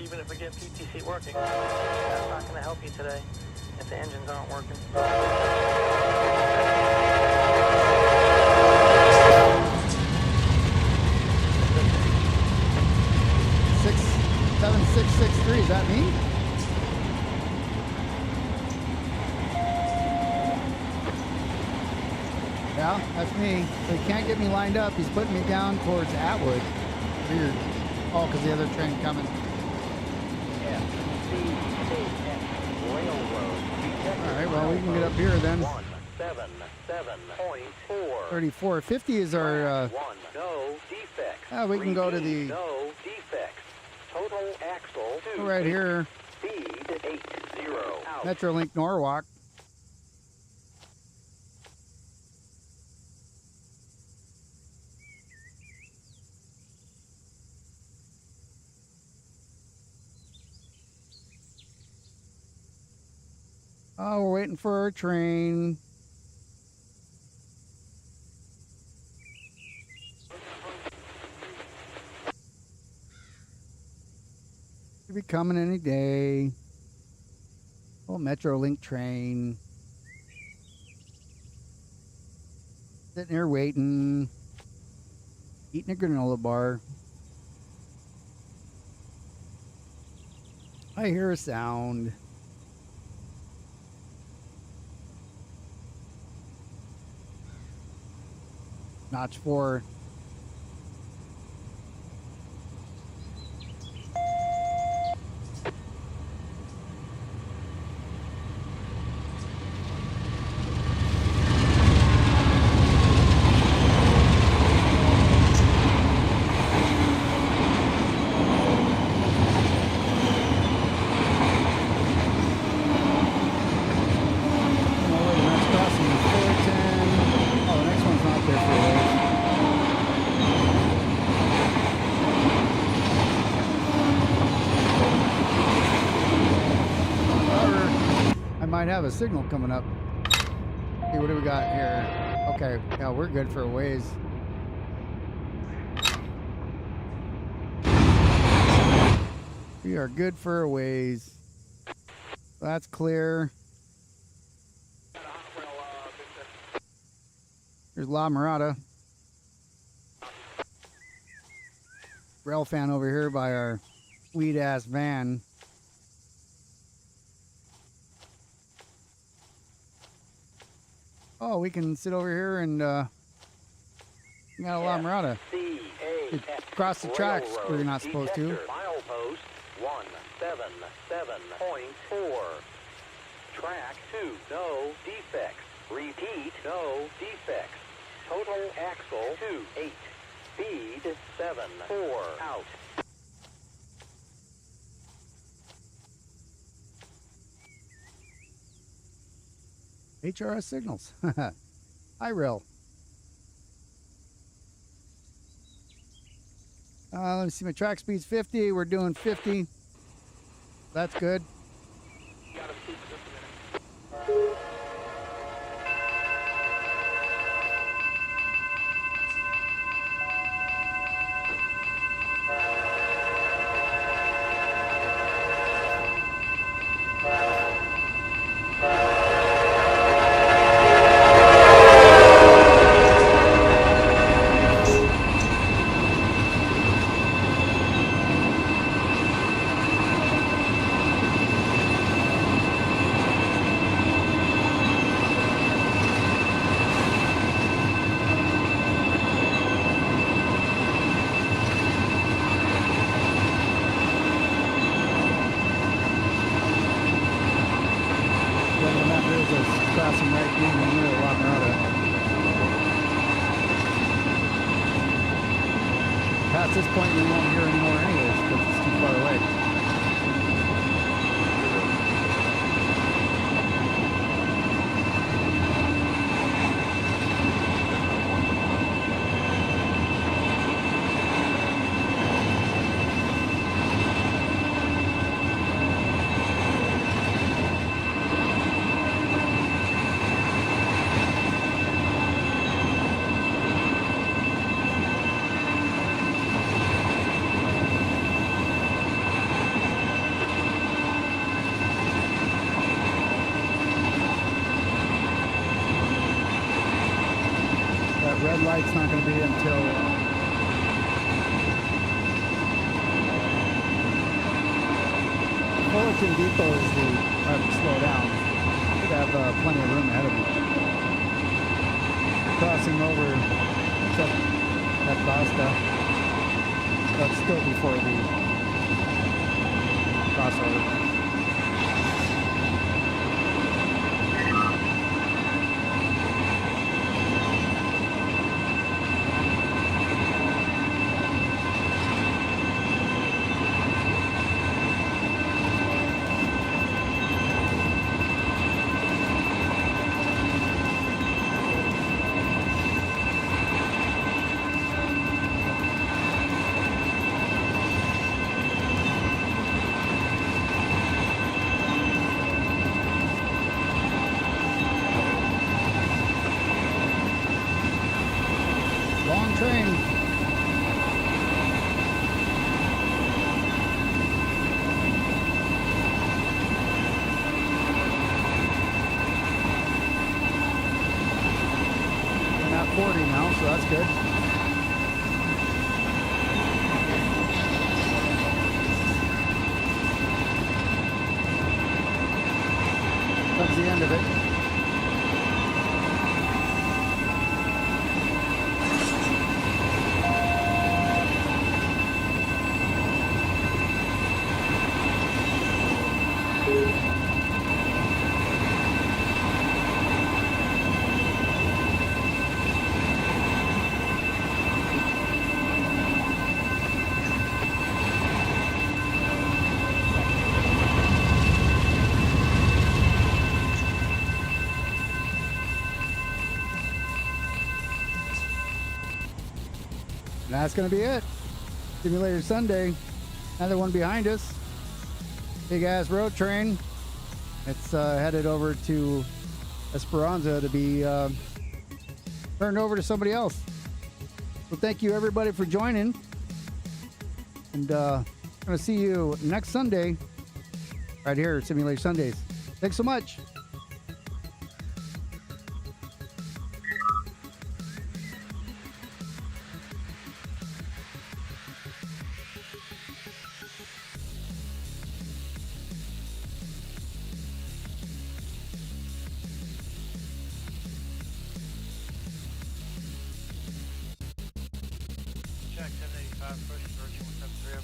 even if we get PTC working, that's not going to help you today if the engines aren't working. 7663, is that me? Yeah, that's me. So he can't get me lined up. He's putting me down towards Atwood. Weird. Oh, because the other train coming. All right, well, we can get up here then. 177.4. 3450 is our. No defects. We can go to the. No defects. Total axle 2. Right here. Speed 80. Out. Metrolink Norwalk. Oh, we're waiting for our train. Should be coming any day. Oh, Metrolink train. Sitting here waiting. Eating a granola bar. I hear a sound. Notch 4. Have a signal coming up. See, what do we got here? Okay, yeah, we're good for a ways. We are good for a ways. That's clear. There's La Mirada. Rail fan over here by our sweet ass van. Oh, we can sit over here and we got a La Mirada. Cross the tracks where you're not supposed to. Milepost 177.4. Track 2, no defects. Repeat, no defects. Total axle 2, 8. Speed 7, 4. Out. HRS signals. iRail. Let me see, my track speed's 50. We're doing 50. That's good. Crossing right in the middle of La Mirada. Past this point, we won't hear anymore anyways because it's too far away. flight's not going to be until Fullerton Depot is the I have to slow down. Should have plenty of room ahead of me. Crossing over at Barstow. That's still before the crossover. Long train. I'm at 40 now, so that's good. That's the end of it. And that's going to be it. Simulator Sunday. Another one behind us. Big ass road train. It's headed over to Esperanza to be turned over to somebody else. So thank you everybody for joining. And I'm going to see you next Sunday right here at Simulator Sundays. Thanks so much. Check 1085, push, Virgin 173.